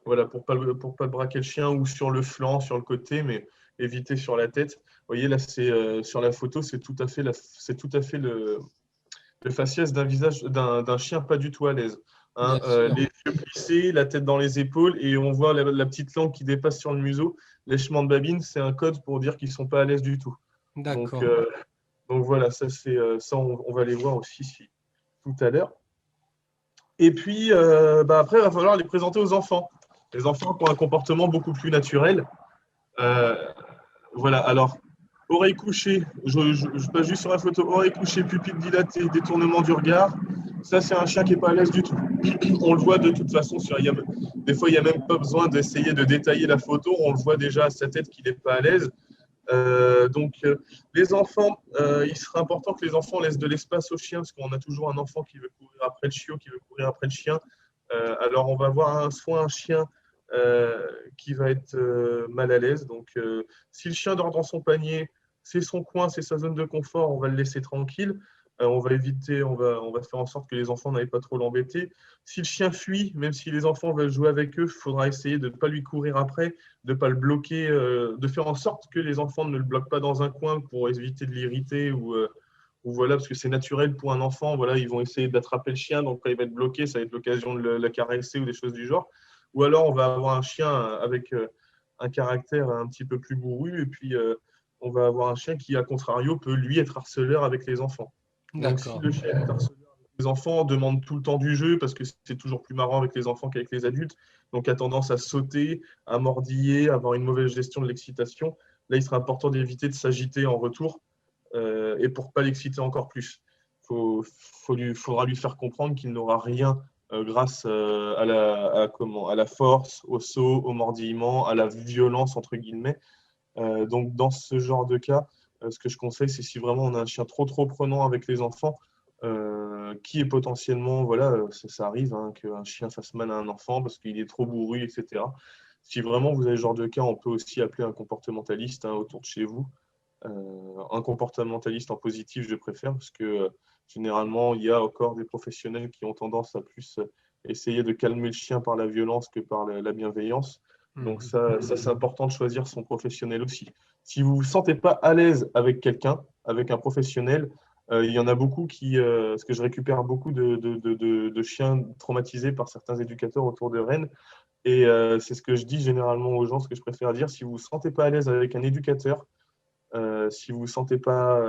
Voilà, pour pas braquer le chien ou sur le flanc, sur le côté, mais éviter sur la tête. Vous voyez, là, sur la photo, c'est tout à fait le faciès d'un visage d'un chien pas du tout à l'aise. Hein. Les yeux plissés, la tête dans les épaules, et on voit la petite langue qui dépasse sur le museau. Lèchement de babine, c'est un code pour dire qu'ils ne sont pas à l'aise du tout. D'accord. Donc voilà, ça, on va les voir aussi tout à l'heure. Et puis, après, il va falloir les présenter aux enfants. Les enfants qui ont un comportement beaucoup plus naturel. Voilà, alors, oreille couchée, je passe juste sur la photo, oreille couchée, pupille dilatée, détournement du regard. Ça, c'est un chien qui n'est pas à l'aise du tout. On le voit de toute façon. Des fois, il n'y a même pas besoin d'essayer de détailler la photo. On le voit déjà à sa tête qu'il n'est pas à l'aise. Les enfants, il sera important que les enfants laissent de l'espace aux chiens, parce qu'on a toujours un enfant qui veut courir après le chiot, qui veut courir après le chien. Alors, on va avoir soit un chien qui va être mal à l'aise. Donc, si le chien dort dans son panier, c'est son coin, c'est sa zone de confort, on va le laisser tranquille. On va faire en sorte que les enfants n'aillent pas trop l'embêter. Si le chien fuit, même si les enfants veulent jouer avec eux, il faudra essayer de ne pas lui courir après, de ne pas le bloquer, de faire en sorte que les enfants ne le bloquent pas dans un coin pour éviter de l'irriter ou voilà, parce que c'est naturel pour un enfant. Voilà, ils vont essayer d'attraper le chien, donc quand il va être bloqué, ça va être l'occasion de le caresser ou des choses du genre. Ou alors, on va avoir un chien avec un caractère un petit peu plus bourru, et puis on va avoir un chien qui, à contrario, peut lui être harceleur avec les enfants. Donc, si le chien est harceleur avec les enfants, demande tout le temps du jeu, parce que c'est toujours plus marrant avec les enfants qu'avec les adultes, donc a tendance à sauter, à mordiller, à avoir une mauvaise gestion de l'excitation, là, il sera important d'éviter de s'agiter en retour, et pour ne pas l'exciter encore plus. Faudra lui faire comprendre qu'il n'aura rien grâce à la force, au saut, au mordillement, à la violence, entre guillemets. Donc, dans ce genre de cas, ce que je conseille, c'est si vraiment on a un chien trop prenant avec les enfants, qui est potentiellement, voilà, ça arrive hein, qu'un chien fasse mal à un enfant parce qu'il est trop bourru, etc. Si vraiment vous avez ce genre de cas, on peut aussi appeler un comportementaliste hein, autour de chez vous. Un comportementaliste en positif, je préfère, parce que généralement, il y a encore des professionnels qui ont tendance à plus essayer de calmer le chien par la violence que par la bienveillance. Donc ça c'est important de choisir son professionnel aussi. Si vous ne vous sentez pas à l'aise avec quelqu'un, avec un professionnel, il y en a beaucoup parce que je récupère beaucoup de chiens traumatisés par certains éducateurs autour de Rennes. Et c'est ce que je dis généralement aux gens, ce que je préfère dire, si vous ne vous sentez pas à l'aise avec un éducateur, si vous ne vous sentez pas,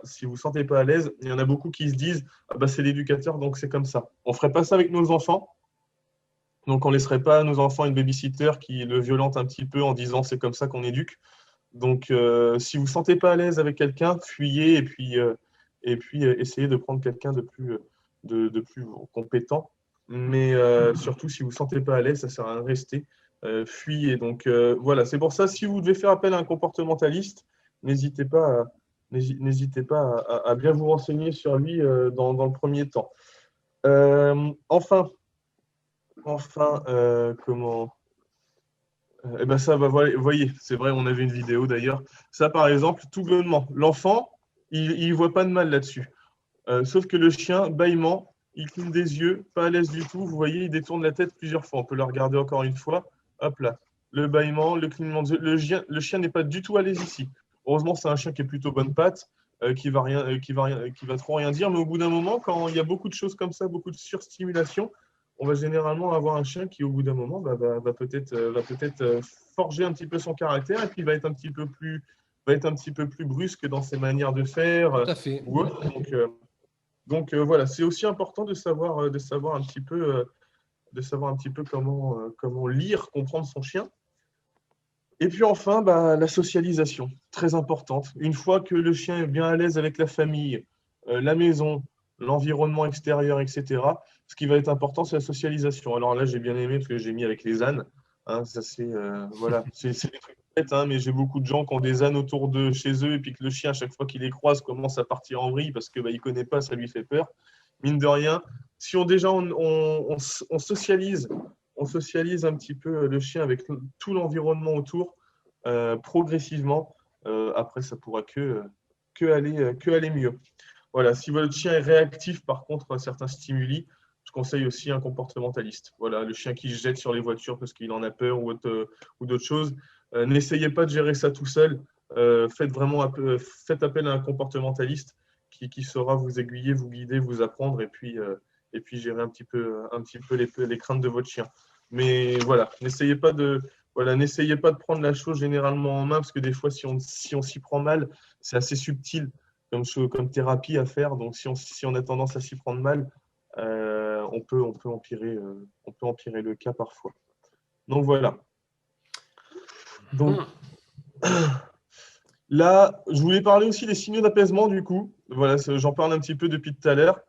si vous sentez pas à l'aise, il y en a beaucoup qui se disent ah bah, c'est l'éducateur, donc c'est comme ça. On ne ferait pas ça avec nos enfants. Donc, on ne laisserait pas à nos enfants une babysitter qui le violente un petit peu en disant c'est comme ça qu'on éduque. Donc, si vous ne vous sentez pas à l'aise avec quelqu'un, fuyez et puis essayez de prendre quelqu'un de plus compétent. Mais surtout, si vous ne vous sentez pas à l'aise, ça sert à rien de rester. Fuyez. Donc, voilà, c'est pour ça, si vous devez faire appel à un comportementaliste, n'hésitez pas n'hésitez pas à bien vous renseigner sur lui dans le premier temps. Enfin, comment… Eh ben ça, vous voyez, c'est vrai, on avait une vidéo d'ailleurs. Ça, par exemple, tout bonnement, l'enfant, il ne voit pas de mal là-dessus. Sauf que le chien, bâillement, il cligne des yeux, pas à l'aise du tout. Vous voyez, il détourne la tête plusieurs fois. On peut le regarder encore une fois. Hop là. Le bâillement, le clignement des yeux. Le chien n'est pas du tout à l'aise ici. Heureusement, c'est un chien qui est plutôt bonne patte, qui va trop rien dire. Mais au bout d'un moment, quand il y a beaucoup de choses comme ça, beaucoup de surstimulation, on va généralement avoir un chien qui, au bout d'un moment, va peut-être forger un petit peu son caractère et puis va être un petit peu plus brusque dans ses manières de faire. Tout à fait. Ou autre. Donc voilà, c'est aussi important de savoir un petit peu comment lire, comprendre son chien. Et puis enfin, la socialisation, très importante. Une fois que le chien est bien à l'aise avec la famille, la maison, l'environnement extérieur, etc., ce qui va être important, c'est la socialisation. Alors là, j'ai bien aimé parce que j'ai mis avec les ânes. Hein, ça, c'est des trucs bêtes, hein, mais j'ai beaucoup de gens qui ont des ânes autour de chez eux et puis que le chien, à chaque fois qu'il les croise, commence à partir en vrille parce qu'il ne connaît pas, ça lui fait peur. Mine de rien, si on socialise, on socialise un petit peu le chien avec tout l'environnement autour, progressivement, après, ça pourra que aller mieux. Voilà, si votre chien est réactif, par contre, à certains stimuli, je conseille aussi un comportementaliste. Voilà, le chien qui se jette sur les voitures parce qu'il en a peur ou d'autres choses. N'essayez pas de gérer ça tout seul. Faites appel à un comportementaliste qui saura vous aiguiller, vous guider, vous apprendre et puis gérer un petit peu les craintes de votre chien. Mais voilà, n'essayez pas de prendre la chose généralement en main parce que des fois, si on s'y prend mal, c'est assez subtil comme thérapie à faire. Donc, si on a tendance à s'y prendre mal, on peut empirer le cas parfois. Donc, voilà. Donc, là, je voulais parler aussi des signaux d'apaisement, du coup. Voilà, j'en parle un petit peu depuis tout à l'heure.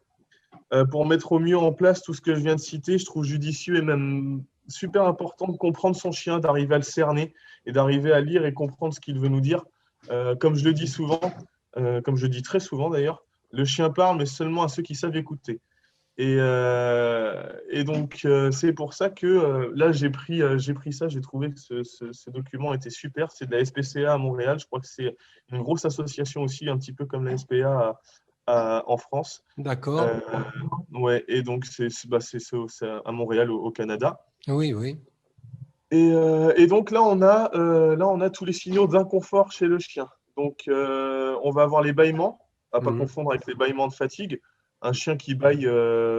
Pour mettre au mieux en place tout ce que je viens de citer, je trouve judicieux et même super important de comprendre son chien, d'arriver à le cerner et d'arriver à lire et comprendre ce qu'il veut nous dire. Comme je le dis souvent, comme je dis très souvent d'ailleurs, le chien parle, mais seulement à ceux qui savent écouter. Et donc, c'est pour ça que là, j'ai pris ça, j'ai trouvé que ce document était super. C'est de la SPCA à Montréal. Je crois que c'est une grosse association aussi, un petit peu comme la SPA en France. D'accord. Ouais, et donc, c'est à Montréal, au Canada. Oui, oui. Et donc, là, on a tous les signaux d'inconfort chez le chien. Donc, on va avoir les bâillements, à ne pas confondre avec les bâillements de fatigue. Un chien qui bâille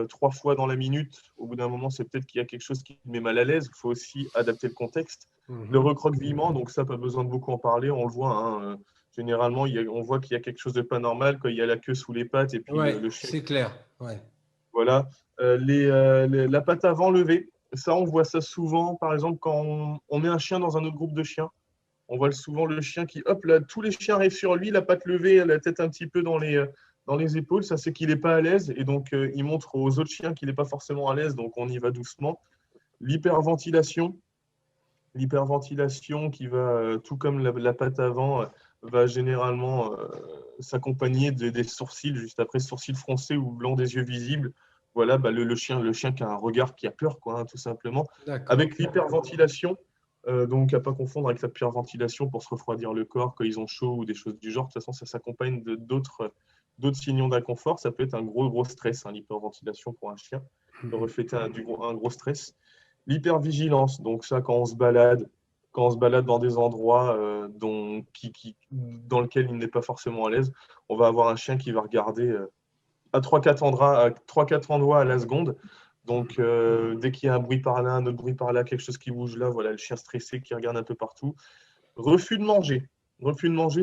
3 fois dans la minute, au bout d'un moment, c'est peut-être qu'il y a quelque chose qui le met mal à l'aise. Il faut aussi adapter le contexte. Le recroquevillement, donc ça, pas besoin de beaucoup en parler. On le voit, hein, généralement, on voit qu'il y a quelque chose de pas normal quand il y a la queue sous les pattes. Et puis le chien. C'est clair. Ouais. Voilà. La patte avant levée, ça, on voit ça souvent, par exemple, quand on met un chien dans un autre groupe de chiens. On voit souvent le chien qui, hop, là, tous les chiens arrivent sur lui, la patte levée, la tête un petit peu dans les épaules, ça c'est qu'il n'est pas à l'aise et donc il montre aux autres chiens qu'il n'est pas forcément à l'aise, donc on y va doucement. L'hyperventilation qui va, tout comme la patte avant, va généralement s'accompagner des sourcils, juste après sourcils froncés ou blanc des yeux visibles. Voilà, le chien qui a un regard qui a peur, quoi, hein, tout simplement. Avec l'hyperventilation, donc à ne pas confondre avec la hyperventilation pour se refroidir le corps quand ils ont chaud ou des choses du genre. De toute façon, ça s'accompagne d'autres signaux d'inconfort. Ça peut être un gros stress, hein, l'hyperventilation pour un chien. Ça peut refléter un gros stress. L'hypervigilance, donc ça, quand on se balade dans des endroits dans lesquels il n'est pas forcément à l'aise, on va avoir un chien qui va regarder à 3-4 endroits à la seconde. Donc, dès qu'il y a un bruit par là, un autre bruit par là, quelque chose qui bouge là, voilà, le chien stressé qui regarde un peu partout. Refus de manger.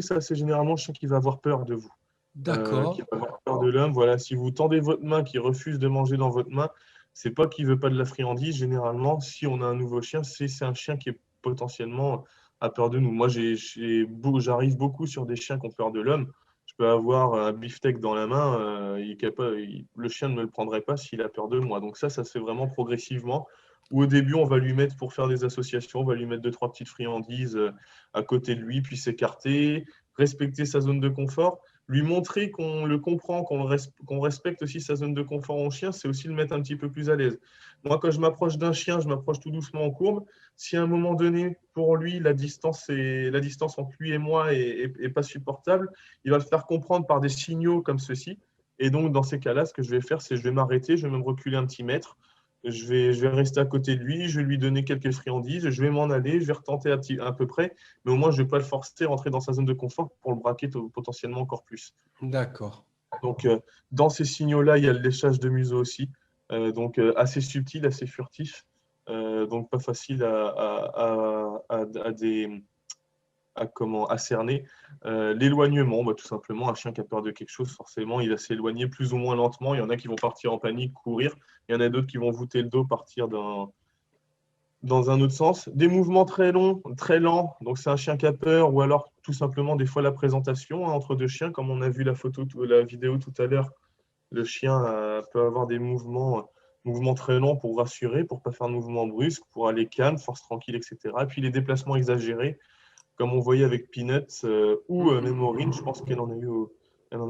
Ça, c'est généralement le chien qui va avoir peur de vous. D'accord. Qui va avoir peur de l'homme. Voilà, si vous tendez votre main, qui refuse de manger dans votre main, c'est pas qu'il veut pas de la friandise. Généralement, si on a un nouveau chien, c'est un chien qui est potentiellement a peur de nous. Moi, j'arrive beaucoup sur des chiens qui ont peur de l'homme. Je peux avoir un beefsteak dans la main, le chien ne me le prendrait pas s'il a peur de moi. Donc ça se fait vraiment progressivement. Ou au début, on va lui mettre, pour faire des associations, on va lui mettre 2-3 petites friandises à côté de lui, puis s'écarter, respecter sa zone de confort. lui montrer qu'on le comprend, qu'on respecte aussi sa zone de confort en chien, c'est aussi le mettre un petit peu plus à l'aise. Moi, quand je m'approche d'un chien, je m'approche tout doucement en courbe. Si à un moment donné, pour lui, la distance entre lui et moi est pas supportable, il va le faire comprendre par des signaux comme ceci. Et donc, dans ces cas-là, ce que je vais faire, c'est je vais m'arrêter, je vais même reculer un petit mètre. Je vais rester à côté de lui, je vais lui donner quelques friandises, je vais m'en aller, je vais retenter à peu près, mais au moins je ne vais pas le forcer à rentrer dans sa zone de confort pour le braquer potentiellement encore plus. D'accord. Donc, dans ces signaux-là, il y a le léchage de museau aussi, donc assez subtil, assez furtif, donc pas facile à cerner. L'éloignement, tout simplement, un chien qui a peur de quelque chose, forcément, il va s'éloigner plus ou moins lentement. Il y en a qui vont partir en panique, courir. Il y en a d'autres qui vont voûter le dos, partir dans un autre sens. Des mouvements très longs, très lents, donc c'est un chien qui a peur, ou alors tout simplement des fois la présentation entre deux chiens, comme on a vu la vidéo tout à l'heure. Le chien peut avoir des mouvements très lents pour rassurer, pour ne pas faire de mouvements brusques, pour aller calme, force tranquille, etc. Et puis les déplacements exagérés, comme on voyait avec Peanuts ou même Maureen, je pense qu'elle en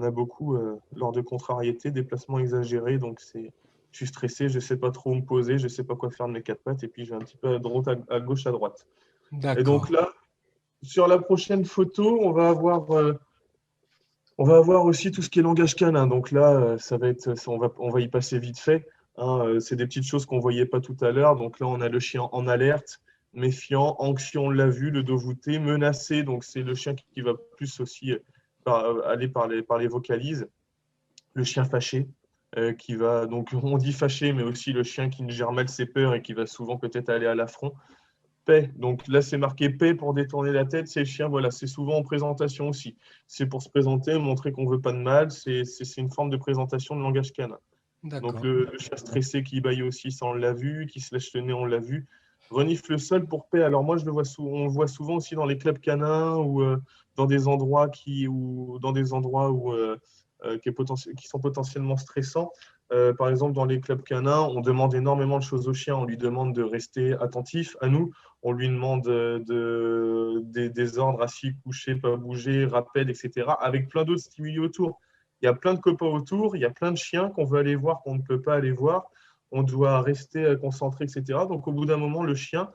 a beaucoup lors de contrariétés, déplacements exagérés. Donc, je suis stressé, je ne sais pas trop où me poser, je ne sais pas quoi faire de mes quatre pattes, et puis je vais un petit peu à droite, à gauche, à droite. Et donc là, sur la prochaine photo, on va avoir aussi tout ce qui est langage canin. Donc là, on va y passer vite fait. Hein, c'est des petites choses qu'on ne voyait pas tout à l'heure. Donc là, on a le chien en alerte, méfiant, anxieux, on l'a vu, le dos voûté, menacé, donc c'est le chien qui va plus aussi aller par les vocalises. Le chien fâché, qui va, donc on dit fâché, mais aussi le chien qui ne gère mal ses peurs et qui va souvent peut-être aller à l'affront. Paix, donc là c'est marqué paix pour détourner la tête, c'est le chien, voilà, c'est souvent en présentation aussi. C'est pour se présenter, montrer qu'on ne veut pas de mal, c'est une forme de présentation de langage canin. Donc le chien stressé qui bâille aussi, ça on l'a vu, qui se lèche le nez, on l'a vu. Renifle le sol pour paix. Alors moi, on le voit souvent aussi dans les clubs canins ou dans des endroits qui sont potentiellement stressants. Par exemple, dans les clubs canins, on demande énormément de choses au chien. On lui demande de rester attentif à nous. On lui demande des ordres assis, couché, pas bouger, rappel, etc. Avec plein d'autres stimuli autour. Il y a plein de copains autour. Il y a plein de chiens qu'on veut aller voir, qu'on ne peut pas aller voir. On doit rester concentré, etc. Donc, au bout d'un moment, le chien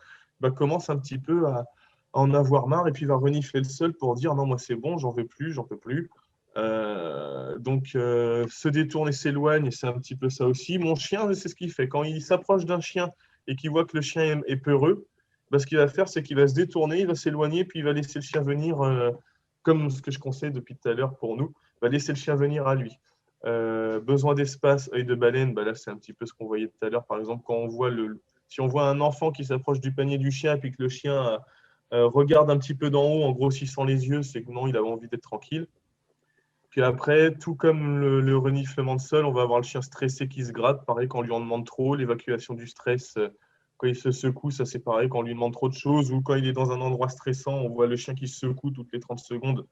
commence un petit peu à en avoir marre et puis va renifler le sol pour dire non, moi c'est bon, j'en veux plus, j'en peux plus. Donc, se détourne et s'éloigne, et c'est un petit peu ça aussi. Mon chien, c'est ce qu'il fait. Quand il s'approche d'un chien et qu'il voit que le chien est peureux, ce qu'il va faire, c'est qu'il va se détourner, il va s'éloigner, puis il va laisser le chien venir, comme ce que je conseille depuis tout à l'heure pour nous, il va laisser le chien venir à lui. Besoin d'espace, œil de baleine, là c'est un petit peu ce qu'on voyait tout à l'heure. Par exemple, quand on voit si on voit un enfant qui s'approche du panier du chien puis que le chien regarde un petit peu d'en haut, en grossissant les yeux, c'est que non, il a envie d'être tranquille. Puis après, tout comme le reniflement de sol, on va avoir le chien stressé qui se gratte. Pareil, quand on lui en demande trop, l'évacuation du stress, quand il se secoue, ça c'est pareil, quand on lui demande trop de choses, ou quand il est dans un endroit stressant, on voit le chien qui se secoue toutes les 30 secondes.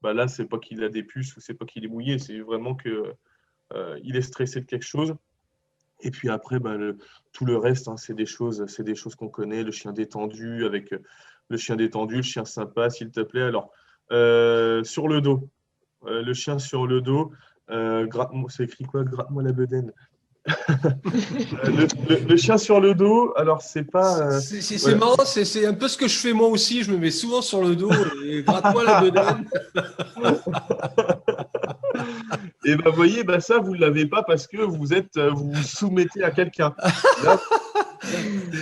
Là, c'est pas qu'il a des puces ou c'est pas qu'il est mouillé, c'est vraiment qu'il est stressé de quelque chose. Et puis après, tout le reste, c'est des choses qu'on connaît. Le chien détendu, avec le chien sympa, s'il te plaît. Alors, sur le dos, le chien sur le dos, c'est écrit quoi? Gratte-moi la bedaine. Le chien sur le dos, alors c'est pas. C'est marrant, c'est un peu ce que je fais moi aussi. Je me mets souvent sur le dos et gratte-moi la bedaine. Et vous voyez, ça, vous ne l'avez pas parce que vous vous soumettez à quelqu'un.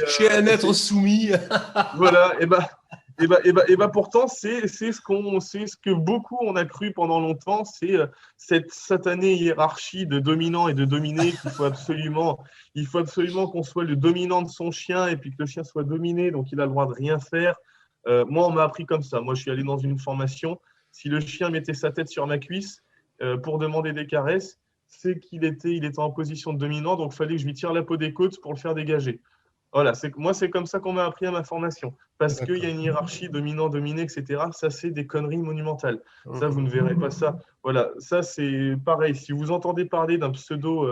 Chez un être soumis. Voilà, pourtant, c'est ce que beaucoup on a cru pendant longtemps, c'est cette satanée hiérarchie de dominant et de dominé qu'il faut absolument qu'on soit le dominant de son chien et puis que le chien soit dominé, donc il a le droit de rien faire. Moi, on m'a appris comme ça. Moi, je suis allé dans une formation. Si le chien mettait sa tête sur ma cuisse pour demander des caresses, c'est qu'il était en position de dominant, donc il fallait que je lui tire la peau des côtes pour le faire dégager. Voilà, moi, c'est comme ça qu'on m'a appris à ma formation. Parce qu'il y a une hiérarchie dominant-dominé, etc. Ça, c'est des conneries monumentales. Ça, vous ne verrez pas ça. Voilà, ça, c'est pareil. Si vous entendez parler d'un pseudo,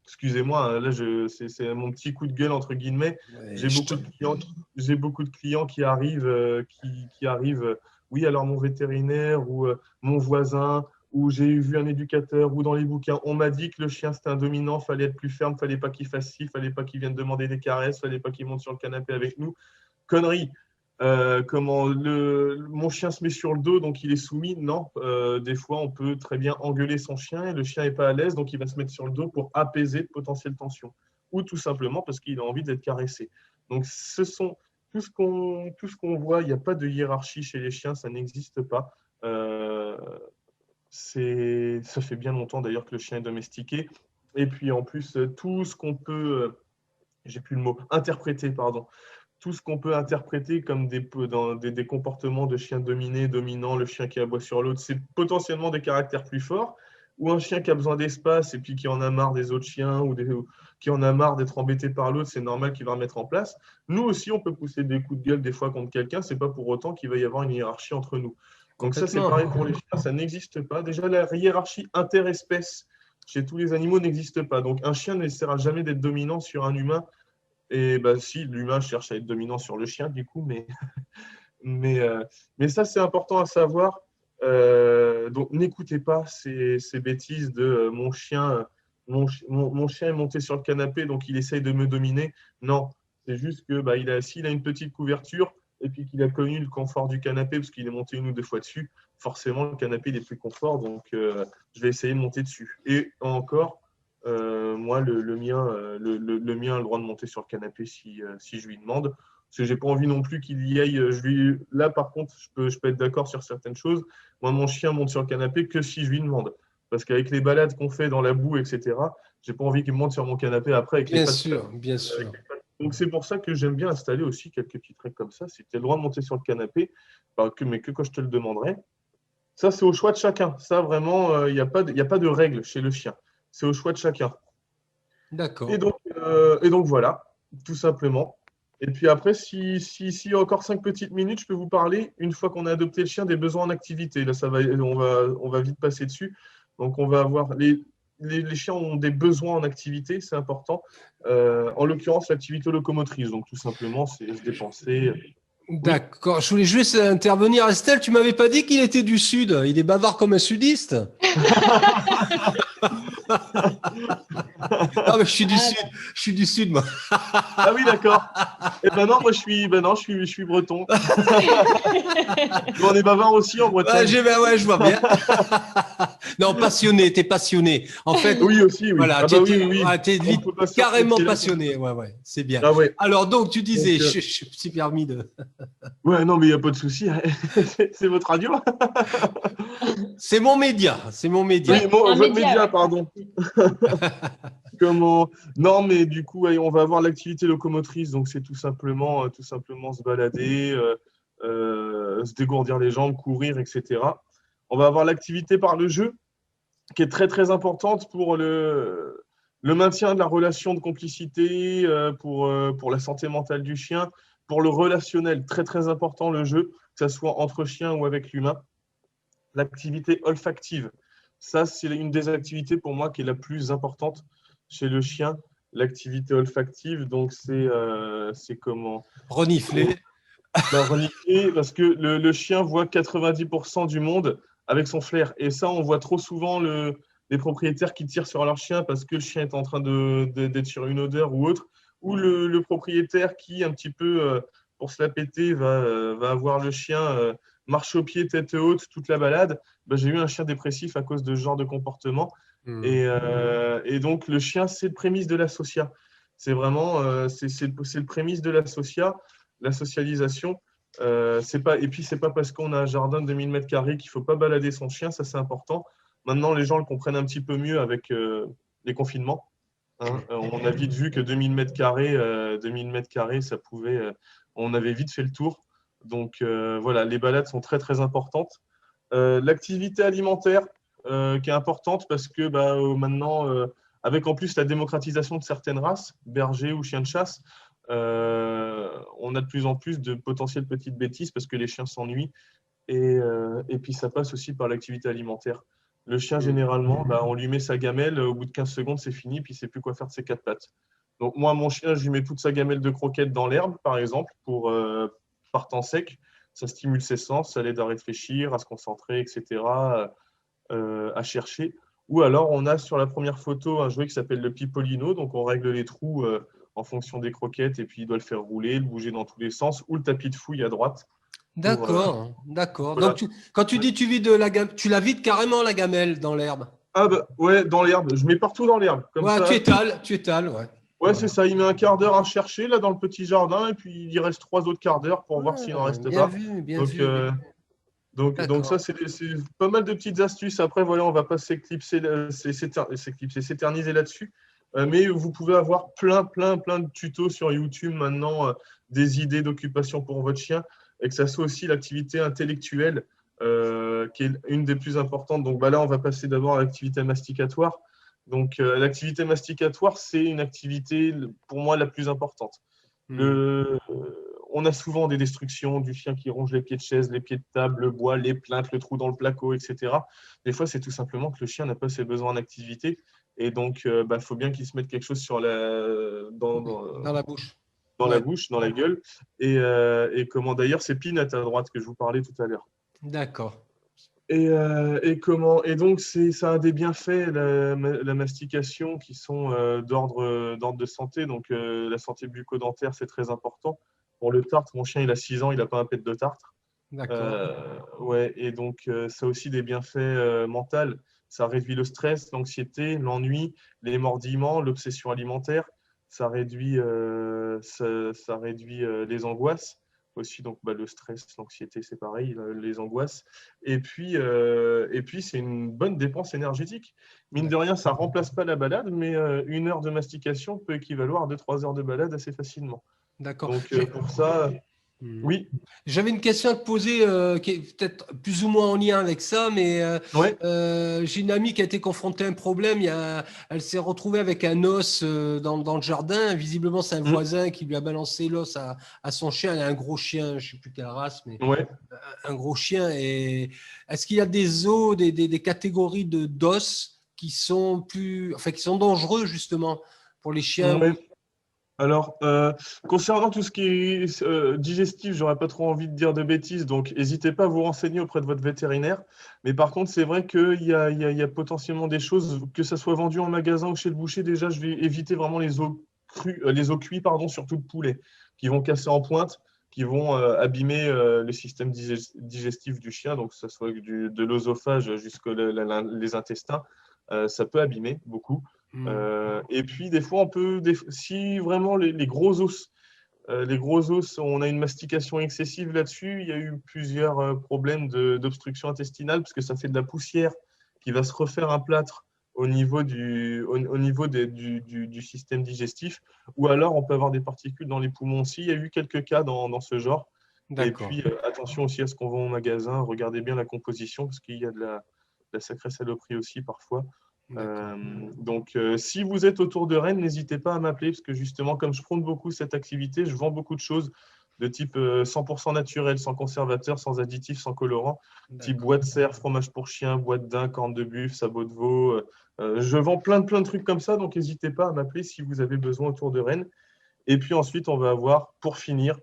excusez-moi, là, c'est mon petit coup de gueule, entre guillemets. Ouais, j'ai beaucoup de clients qui arrivent, oui, alors mon vétérinaire ou mon voisin où j'ai vu un éducateur, ou dans les bouquins, on m'a dit que le chien c'était un dominant, fallait être plus ferme, fallait pas qu'il fasse ci, fallait pas qu'il vienne demander des caresses, fallait pas qu'il monte sur le canapé avec nous. Connerie. Mon chien se met sur le dos, donc il est soumis. Non, des fois, on peut très bien engueuler son chien et le chien n'est pas à l'aise, donc il va se mettre sur le dos pour apaiser de potentielles tensions. Ou tout simplement parce qu'il a envie d'être caressé. Donc, ce sont tout ce qu'on voit. Il n'y a pas de hiérarchie chez les chiens, ça n'existe pas. Ça fait bien longtemps d'ailleurs que le chien est domestiqué. Et puis en plus, tout ce qu'on peut, j'ai plus le mot, interpréter, pardon. Tout ce qu'on peut interpréter comme des comportements de chien dominé, dominant, le chien qui aboie sur l'autre, c'est potentiellement des caractères plus forts, ou un chien qui a besoin d'espace et puis qui en a marre des autres chiens, ou qui en a marre d'être embêté par l'autre, c'est normal qu'il va remettre en place. Nous aussi, on peut pousser des coups de gueule des fois contre quelqu'un, c'est pas pour autant qu'il va y avoir une hiérarchie entre nous. Donc ça, c'est pareil pour les chiens, ça n'existe pas. Déjà, la hiérarchie interespèce chez tous les animaux n'existe pas. Donc un chien n'essaiera jamais d'être dominant sur un humain. Et bah, si, l'humain cherche à être dominant sur le chien, du coup, mais ça, c'est important à savoir. Donc, n'écoutez pas ces bêtises de mon chien est monté sur le canapé, donc il essaye de me dominer. Non, c'est juste que s'il a une petite couverture et puis qu'il a connu le confort du canapé parce qu'il est monté une ou deux fois dessus, forcément, le canapé il est plus confort, donc je vais essayer de monter dessus. Et encore, moi, le mien a le droit de monter sur le canapé si je lui demande. Parce que je n'ai pas envie non plus qu'il y aille. Là, par contre, je peux être d'accord sur certaines choses. Moi, mon chien monte sur le canapé que si je lui demande. Parce qu'avec les balades qu'on fait dans la boue, etc., je n'ai pas envie qu'il monte sur mon canapé après avec les pattes. Bien sûr. Donc, c'est pour ça que j'aime bien installer aussi quelques petites règles comme ça. Si tu as le droit de monter sur le canapé, mais que quand je te le demanderai. Ça, c'est au choix de chacun. Ça, vraiment, il n'y a pas de règle chez le chien. C'est au choix de chacun. D'accord. Et donc voilà, tout simplement. Et puis après, si y a encore 5 petites minutes, je peux vous parler, une fois qu'on a adopté le chien, des besoins en activité. Là, on va vite passer dessus. Donc, on va avoir les chiens ont des besoins en activité, c'est important. En l'occurrence, l'activité locomotrice. Donc, tout simplement, c'est se dépenser. D'accord. Je voulais juste intervenir. Estelle, tu m'avais pas dit qu'il était du Sud. Il est bavard comme un sudiste. Non, mais je suis du Sud. Je suis du Sud, moi. Ah oui, d'accord. Et ben non, moi je suis breton. On est bavard aussi en Bretagne. Ouais, je vois bien. Non, passionné, t'es passionné. En fait, oui aussi, oui. Voilà, t'es carrément passionné. Ouais, c'est bien. Ah ouais. Alors donc, tu disais, je me suis permis de. Ouais, non, mais il n'y a pas de souci. C'est votre radio. C'est mon média. Oui, votre média, pardon. Non, mais du coup, on va avoir l'activité locomotrice, donc c'est tout simplement se balader, se dégourdir les jambes, courir, etc. On va avoir l'activité par le jeu, qui est très très importante pour le maintien de la relation de complicité, pour la santé mentale du chien, pour le relationnel, très très important le jeu, que ce soit entre chiens ou avec l'humain. L'activité olfactive, ça c'est une des activités pour moi qui est la plus importante chez le chien. L'activité olfactive, donc c'est comment renifler. Renifler, parce que le chien voit 90% du monde avec son flair. Et ça, on voit trop souvent les propriétaires qui tirent sur leur chien parce que le chien est en train d'être sur une odeur ou autre, ou le propriétaire qui, un petit peu pour se la péter, va avoir le chien marche au pied, tête haute, toute la balade. J'ai eu un chien dépressif à cause de ce genre de comportement. Et donc, le chien, c'est le prémisse de la socia. C'est vraiment c'est le prémisse de la socialisation. Et puis, c'est pas parce qu'on a un jardin de 2000 mètres carrés qu'il ne faut pas balader son chien, ça c'est important. Maintenant, les gens le comprennent un petit peu mieux avec les confinements. On a vite vu que 2000 mètres carrés, ça pouvait. On avait vite fait le tour. Donc voilà, les balades sont très très importantes. L'activité alimentaire qui est importante parce que maintenant, avec en plus la démocratisation de certaines races, berger ou chiens de chasse, on a de plus en plus de potentielles petites bêtises parce que les chiens s'ennuient. Et puis ça passe aussi par l'activité alimentaire. Le chien, généralement, on lui met sa gamelle, au bout de 15 secondes, c'est fini, puis il ne sait plus quoi faire de ses 4 pattes. Donc moi, mon chien, je lui mets toute sa gamelle de croquettes dans l'herbe, par exemple, par temps sec. Ça stimule ses sens, ça l'aide à réfléchir, à se concentrer, etc. à chercher. Ou alors, on a sur la première photo un jouet qui s'appelle le pipolino. Donc, on règle les trous en fonction des croquettes et puis il doit le faire rouler, le bouger dans tous les sens, ou le tapis de fouille à droite. D'accord, d'accord. Voilà. Donc, quand tu dis tu vides tu la vides carrément la gamelle dans l'herbe. Ah bah ouais, dans l'herbe. Je mets partout dans l'herbe. Comme Ouais, ça. tu étales, ouais. Ouais, c'est ça. Il met un quart d'heure à chercher là dans le petit jardin et puis il reste 3 autres quarts d'heure pour voir s'il en reste bien pas. vu, bien Donc, vu. donc ça, c'est pas mal de petites astuces. Après, voilà, on ne va pas s'éterniser là-dessus. Mais vous pouvez avoir plein de tutos sur YouTube maintenant, des idées d'occupation pour votre chien, et que ça soit aussi l'activité intellectuelle, qui est une des plus importantes. Donc là, on va passer d'abord à l'activité masticatoire. Donc, l'activité masticatoire, c'est une activité, pour moi, la plus importante. On a souvent des destructions du chien qui ronge les pieds de chaise, les pieds de table, le bois, les plaintes, le trou dans le placo, etc. Des fois, c'est tout simplement que le chien n'a pas ses besoins en activité. Et donc, il faut bien qu'il se mette quelque chose dans la bouche. Dans la bouche, dans la gueule. Et comment d'ailleurs, c'est Peanut à droite que je vous parlais tout à l'heure. D'accord. Et donc, ça a des bienfaits, la mastication, qui sont d'ordre de santé. Donc, la santé bucco-dentaire, c'est très important. Pour le tartre, mon chien, il a 6 ans, il n'a pas un pet de tartre. D'accord. Ouais, et donc, ça a aussi des bienfaits mentaux. Ça réduit le stress, l'anxiété, l'ennui, les mordillements, l'obsession alimentaire. Ça réduit les angoisses aussi. Donc, le stress, l'anxiété, c'est pareil, les angoisses. Et puis c'est une bonne dépense énergétique. Mine de rien, ça ne remplace pas la balade, mais 1 heure de mastication peut équivaloir à 2-3 heures de balade assez facilement. D'accord. Donc, pour ça… Oui. J'avais une question à te poser qui est peut-être plus ou moins en lien avec ça, mais j'ai une amie qui a été confrontée à un problème. Elle s'est retrouvée avec un os dans le jardin. Visiblement, c'est un voisin qui lui a balancé l'os à son chien. Elle a un gros chien, je ne sais plus quelle race, mais un gros chien. Et est-ce qu'il y a des os, des catégories d'os qui sont qui sont dangereux justement pour les chiens? Alors, concernant tout ce qui est digestif, j'aurais pas trop envie de dire de bêtises, donc n'hésitez pas à vous renseigner auprès de votre vétérinaire. Mais par contre, c'est vrai qu'il y a potentiellement des choses, que ça soit vendu en magasin ou chez le boucher. Déjà, je vais éviter vraiment les os cuits, surtout de poulet, qui vont casser en pointe, qui vont abîmer le système digestif du chien, donc que ce soit de l'œsophage jusqu'aux les intestins, ça peut abîmer beaucoup. Et puis, des fois, si vraiment les gros os, on a une mastication excessive là-dessus, il y a eu plusieurs problèmes d'obstruction intestinale, parce que ça fait de la poussière qui va se refaire un plâtre au niveau du système digestif, ou alors on peut avoir des particules dans les poumons aussi. Il y a eu quelques cas dans ce genre. Et puis, attention aussi à ce qu'on vend au magasin, regardez bien la composition, parce qu'il y a de la sacrée saloperie aussi parfois. Donc, si vous êtes autour de Rennes, n'hésitez pas à m'appeler, parce que justement, comme je prône beaucoup cette activité, je vends beaucoup de choses de type 100% naturel, sans conservateur, sans additifs, sans colorant, type boîte de cerf, fromage pour chien, boîte d'un, corne de buffle, sabot de veau. Je vends plein de trucs comme ça, donc n'hésitez pas à m'appeler si vous avez besoin autour de Rennes. Et puis ensuite, on va avoir, pour finir,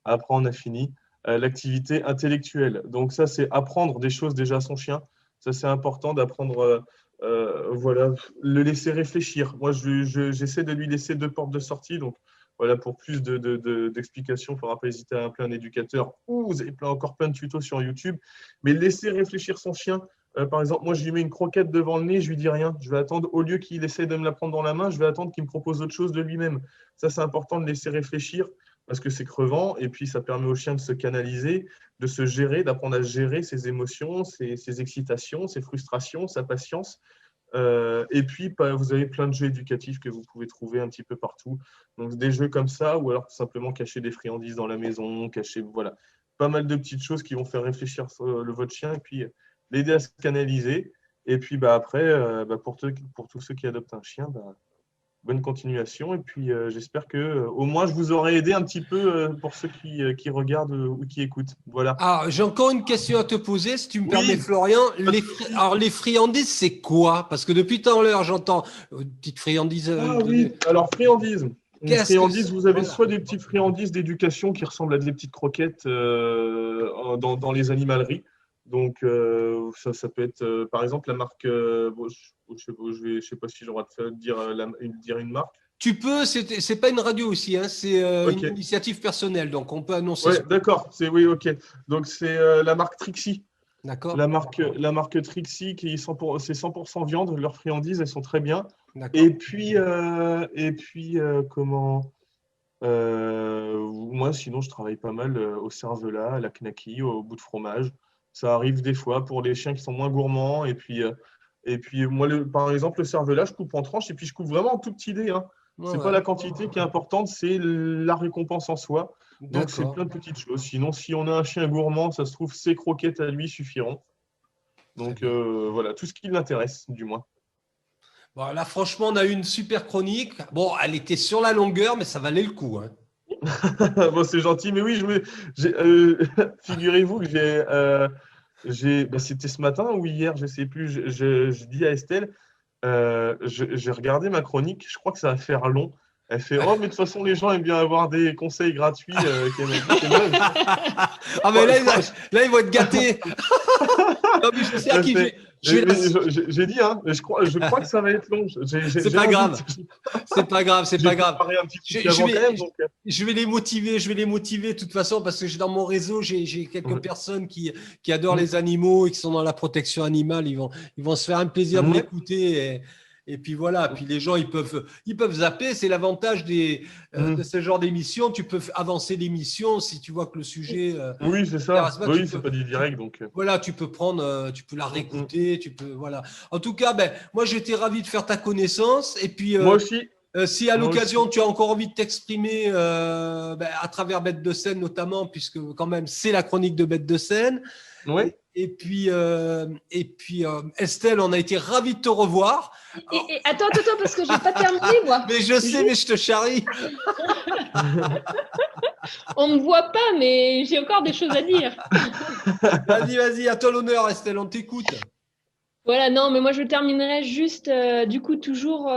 après on a fini, l'activité intellectuelle. Donc ça, c'est apprendre des choses déjà à son chien. Ça, c'est important d'apprendre… le laisser réfléchir. Moi, j'essaie de lui laisser 2 portes de sortie. Donc, voilà, pour plus d'explications, il ne faudra pas hésiter à appeler un éducateur ou vous avez encore plein de tutos sur YouTube. Mais laisser réfléchir son chien. Par exemple, moi, je lui mets une croquette devant le nez, je ne lui dis rien. Je vais attendre, au lieu qu'il essaie de me la prendre dans la main, je vais attendre qu'il me propose autre chose de lui-même. Ça, c'est important de laisser réfléchir parce que c'est crevant et puis ça permet au chien de se canaliser, de se gérer, d'apprendre à gérer ses émotions, ses excitations, ses frustrations, sa patience. Et puis, vous avez plein de jeux éducatifs que vous pouvez trouver un petit peu partout. Donc, des jeux comme ça, ou alors tout simplement cacher des friandises dans la maison, voilà, pas mal de petites choses qui vont faire réfléchir votre chien et puis l'aider à se canaliser. Et puis, après, pour tous ceux qui adoptent un chien, bonne continuation. Et puis, j'espère que au moins, je vous aurai aidé un petit peu pour ceux qui regardent ou qui écoutent. Voilà. Alors, j'ai encore une question à te poser, si tu me permets, Florian. Alors, les friandises, c'est quoi? Parce que depuis tant l'heure, j'entends petites friandises. Oui, alors friandises. Vous avez soit des petites friandises d'éducation qui ressemblent à des petites croquettes dans les animaleries. Donc, ça peut être, par exemple, la marque. Bon, je sais pas si j'ai le droit de dire une marque. Tu peux, c'est pas une radio aussi, hein, c'est une Ok. initiative personnelle, donc on peut annoncer. Ouais, d'accord. Oui, ok. Donc, c'est la marque Trixie. D'accord, La marque Trixie, c'est 100% viande. Leurs friandises, elles sont très bien. d'accord. Et puis, comment moi, sinon, je travaille pas mal au cervelas, à la knacky, au bout de fromage. Ça arrive des fois pour les chiens qui sont moins gourmands. Et puis moi, par exemple, le cervelas, je coupe en tranches et puis je coupe vraiment en tout petit dé, hein. Ouais, C'est pas ouais, la quantité qui est importante, c'est la récompense en soi. Donc, c'est d'accord. plein de petites choses. Sinon, si on a un chien gourmand, ça se trouve, ses croquettes à lui suffiront. Très Donc, bien. voilà, tout ce qui l'intéresse, du moins. Bon, là, franchement, on a eu une super chronique. Bon, elle était sur la longueur, mais ça valait le coup, hein. Bon, c'est gentil, mais oui, figurez-vous que c'était ce matin ou hier, je ne sais plus, je dis à Estelle, j'ai regardé ma chronique, je crois que ça va faire long. Elle fait, oh, mais de toute façon, les gens aiment bien avoir des conseils gratuits. Qu'elle m'a dit, c'est vrai. Ah, mais là, Je crois- là, ils vont être gâtés. Non, mais je sais à Elle qui fait, je vais j'ai dit, hein, mais je crois que ça va être long. C'est J'ai pas un grave. doute. C'est pas grave, c'est J'ai pas grave. préparé un petit Je, truc je avant quand vais, même. Donc, je vais les motiver, de toute façon, parce que dans mon réseau, j'ai quelques personnes qui adorent les animaux et qui sont dans la protection animale. Ils vont se faire un plaisir de ouais. l'écouter. Et puis voilà, puis les gens, ils peuvent zapper. C'est l'avantage de ce genre d'émission. Tu peux avancer l'émission si tu vois que le sujet Oui, c'est ça. t'intéresse pas. Oui, c'est pas du direct. Donc, Voilà, tu peux prendre, tu peux la réécouter, voilà. En tout cas, ben, moi, j'étais ravi de faire ta connaissance. Et puis, moi aussi. si à Moi l'occasion aussi. tu as encore envie de t'exprimer ben, à travers Bête de scène notamment, puisque quand même c'est la chronique de Bête de scène. Ouais. Et puis Estelle, on a été ravis de te revoir. Et attends, parce que je n'ai pas terminé, moi. Mais je sais, mais je te charrie. On ne me voit pas, mais j'ai encore des choses à dire. Vas-y, à toi l'honneur, Estelle, on t'écoute. Voilà, non, mais moi je terminerai juste, du coup, toujours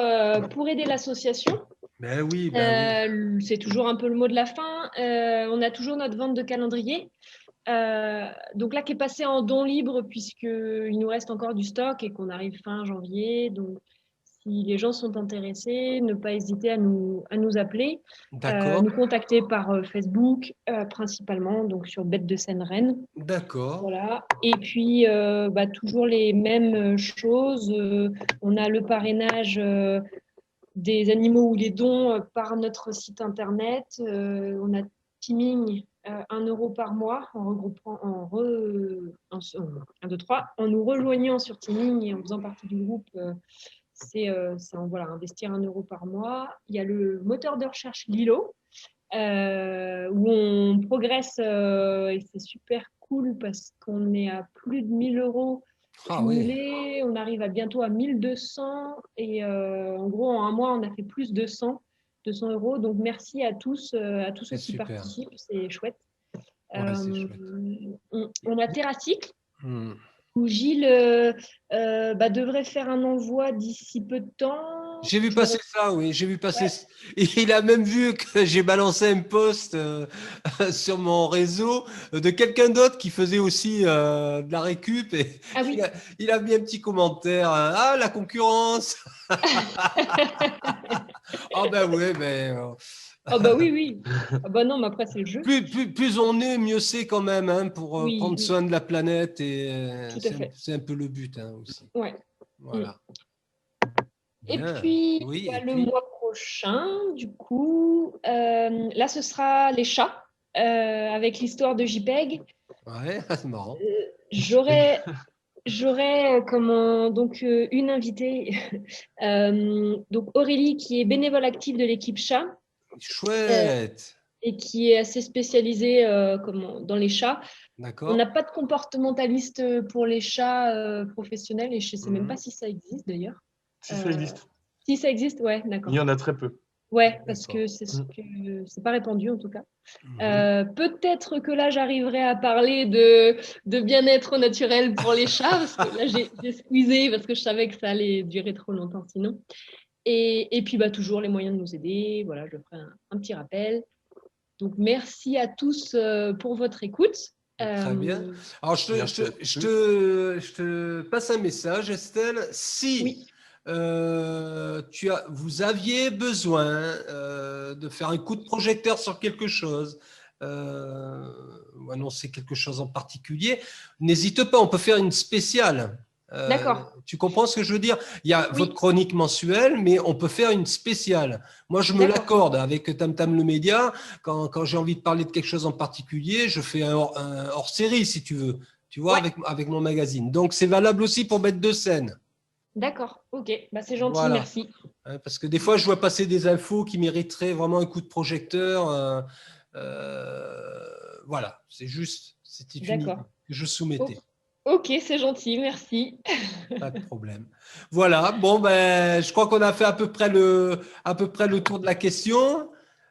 pour aider l'association. Ben oui, ben oui. C'est toujours un peu le mot de la fin. On a toujours notre vente de calendrier. Donc là, qui est passé en don libre, puisqu'il nous reste encore du stock et qu'on arrive fin janvier. Donc, si les gens sont intéressés, ne pas hésiter à nous appeler, D'accord, nous contacter par Facebook, principalement, donc sur Bête de Seine Rennes. d'accord, Voilà. Et puis, toujours les mêmes choses. On a le parrainage des animaux ou les dons par notre site internet. On a Teaming, 1 euro par mois en regroupant, en nous rejoignant sur Teaming et en faisant partie du groupe. C'est investir 1 euro par mois. Il y a le moteur de recherche Lilo, où on progresse et c'est super cool parce qu'on est à plus de 1 000 euros Ah oui, cumulés. On arrive bientôt à 1 200 et en gros, en un mois, on a fait plus de 200 euros. Donc, merci à tous ceux qui super. participent. C'est chouette. Ouais, c'est chouette. On a Terracycle, Hmm. où Gilles devrait faire un envoi d'ici peu de temps. J'ai vu passer ça, oui, j'ai vu passer. Et il a même vu que j'ai balancé un post sur mon réseau de quelqu'un d'autre qui faisait aussi de la récup. Et Ah oui. il a mis un petit commentaire. Ah, la concurrence. Ah ben oui, ben. Ah bah oui. Ah bah non, mais après, c'est le jeu. Plus on est, mieux c'est quand même, hein, pour Oui, prendre soin de la planète. Et Tout à fait. c'est un peu le but, hein, aussi. Ouais. Voilà. Et Bien. puis, Oui, et le puis mois prochain, du coup, là, ce sera les chats, avec l'histoire de JPEG. ouais, c'est marrant. J'aurai une invitée, donc Aurélie, qui est bénévole active de l'équipe chat Chouette. et qui est assez spécialisée dans les chats. On D'accord. n'a pas de comportementaliste pour les chats professionnels et je ne sais même pas si ça existe d'ailleurs. Si ça existe. Si ça existe, ouais, d'accord. Il y en a très peu. Ouais, parce que c'est pas répandu en tout cas. Peut-être que là, j'arriverai à parler de bien-être naturel pour les chats, parce que là, j'ai squeezé parce que je savais que ça allait durer trop longtemps sinon. Et puis, toujours les moyens de nous aider. Voilà, je ferai un petit rappel. Donc, merci à tous pour votre écoute. Très bien. Alors, je te passe un message, Estelle. Si Oui. vous aviez besoin de faire un coup de projecteur sur quelque chose, ou annoncer quelque chose en particulier, n'hésite pas, on peut faire une spéciale. D'accord. Tu comprends ce que je veux dire? Il y a Oui. votre chronique mensuelle, mais on peut faire une spéciale. Moi, je me D'accord. l'accorde avec Tam Tam le Média. Quand j'ai envie de parler de quelque chose en particulier, je fais un hors-série, si tu veux. Tu vois, Ouais. avec mon magazine. Donc, c'est valable aussi pour Bête de scène. D'accord. Ok. Bah, c'est gentil. Voilà. Merci. Parce que des fois, je vois passer des infos qui mériteraient vraiment un coup de projecteur. Voilà, c'est juste, c'était une idée D'accord. que je soumettais. Ok, c'est gentil. Merci. Pas de problème. Voilà, bon, ben, je crois qu'on a fait à peu près le tour de la question.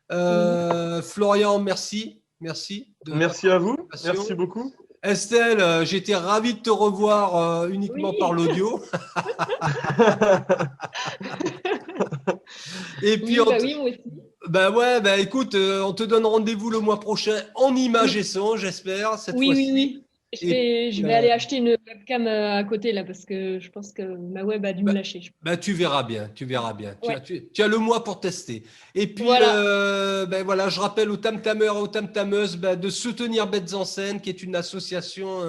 Florian, merci. Merci. Merci à vous. Merci beaucoup. Estelle, j'étais ravi de te revoir uniquement Oui. par l'audio. Et puis, oui, moi aussi. ben ouais, ben écoute, on te donne rendez-vous le mois prochain en images et son, j'espère, cette fois-ci. Oui. Je vais aller acheter une webcam à côté là parce que je pense que ma web a dû me lâcher. Ben, tu verras bien. Ouais. Tu as le mois pour tester. Et puis, Voilà. ben voilà, je rappelle aux tam-tameurs et aux tam-tameuses de soutenir Bêtes en scène, qui est une association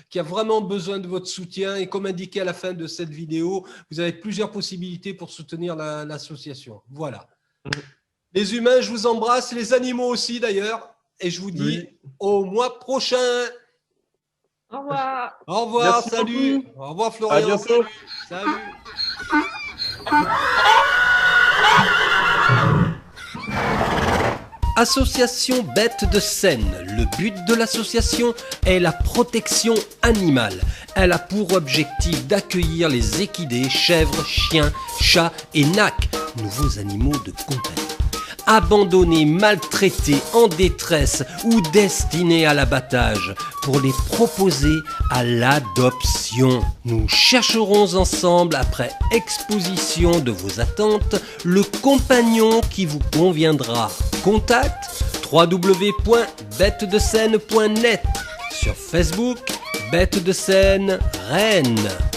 qui a vraiment besoin de votre soutien. Et comme indiqué à la fin de cette vidéo, vous avez plusieurs possibilités pour soutenir l'association. Voilà. Les humains, je vous embrasse, les animaux aussi d'ailleurs. Et je vous dis au mois prochain. Au revoir. Au revoir, Merci salut. beaucoup. Au revoir Florian. À bientôt. Salut. Association Bêtes de scène. Le but de l'association est la protection animale. Elle a pour objectif d'accueillir les équidés, chèvres, chiens, chats et nacs, nouveaux animaux de compagnie. Abandonnés, maltraités, en détresse ou destinés à l'abattage, pour les proposer à l'adoption. Nous chercherons ensemble, après exposition de vos attentes, le compagnon qui vous conviendra. Contact www.bêtesdescène.net. Sur Facebook, Bêtes de scène Rennes.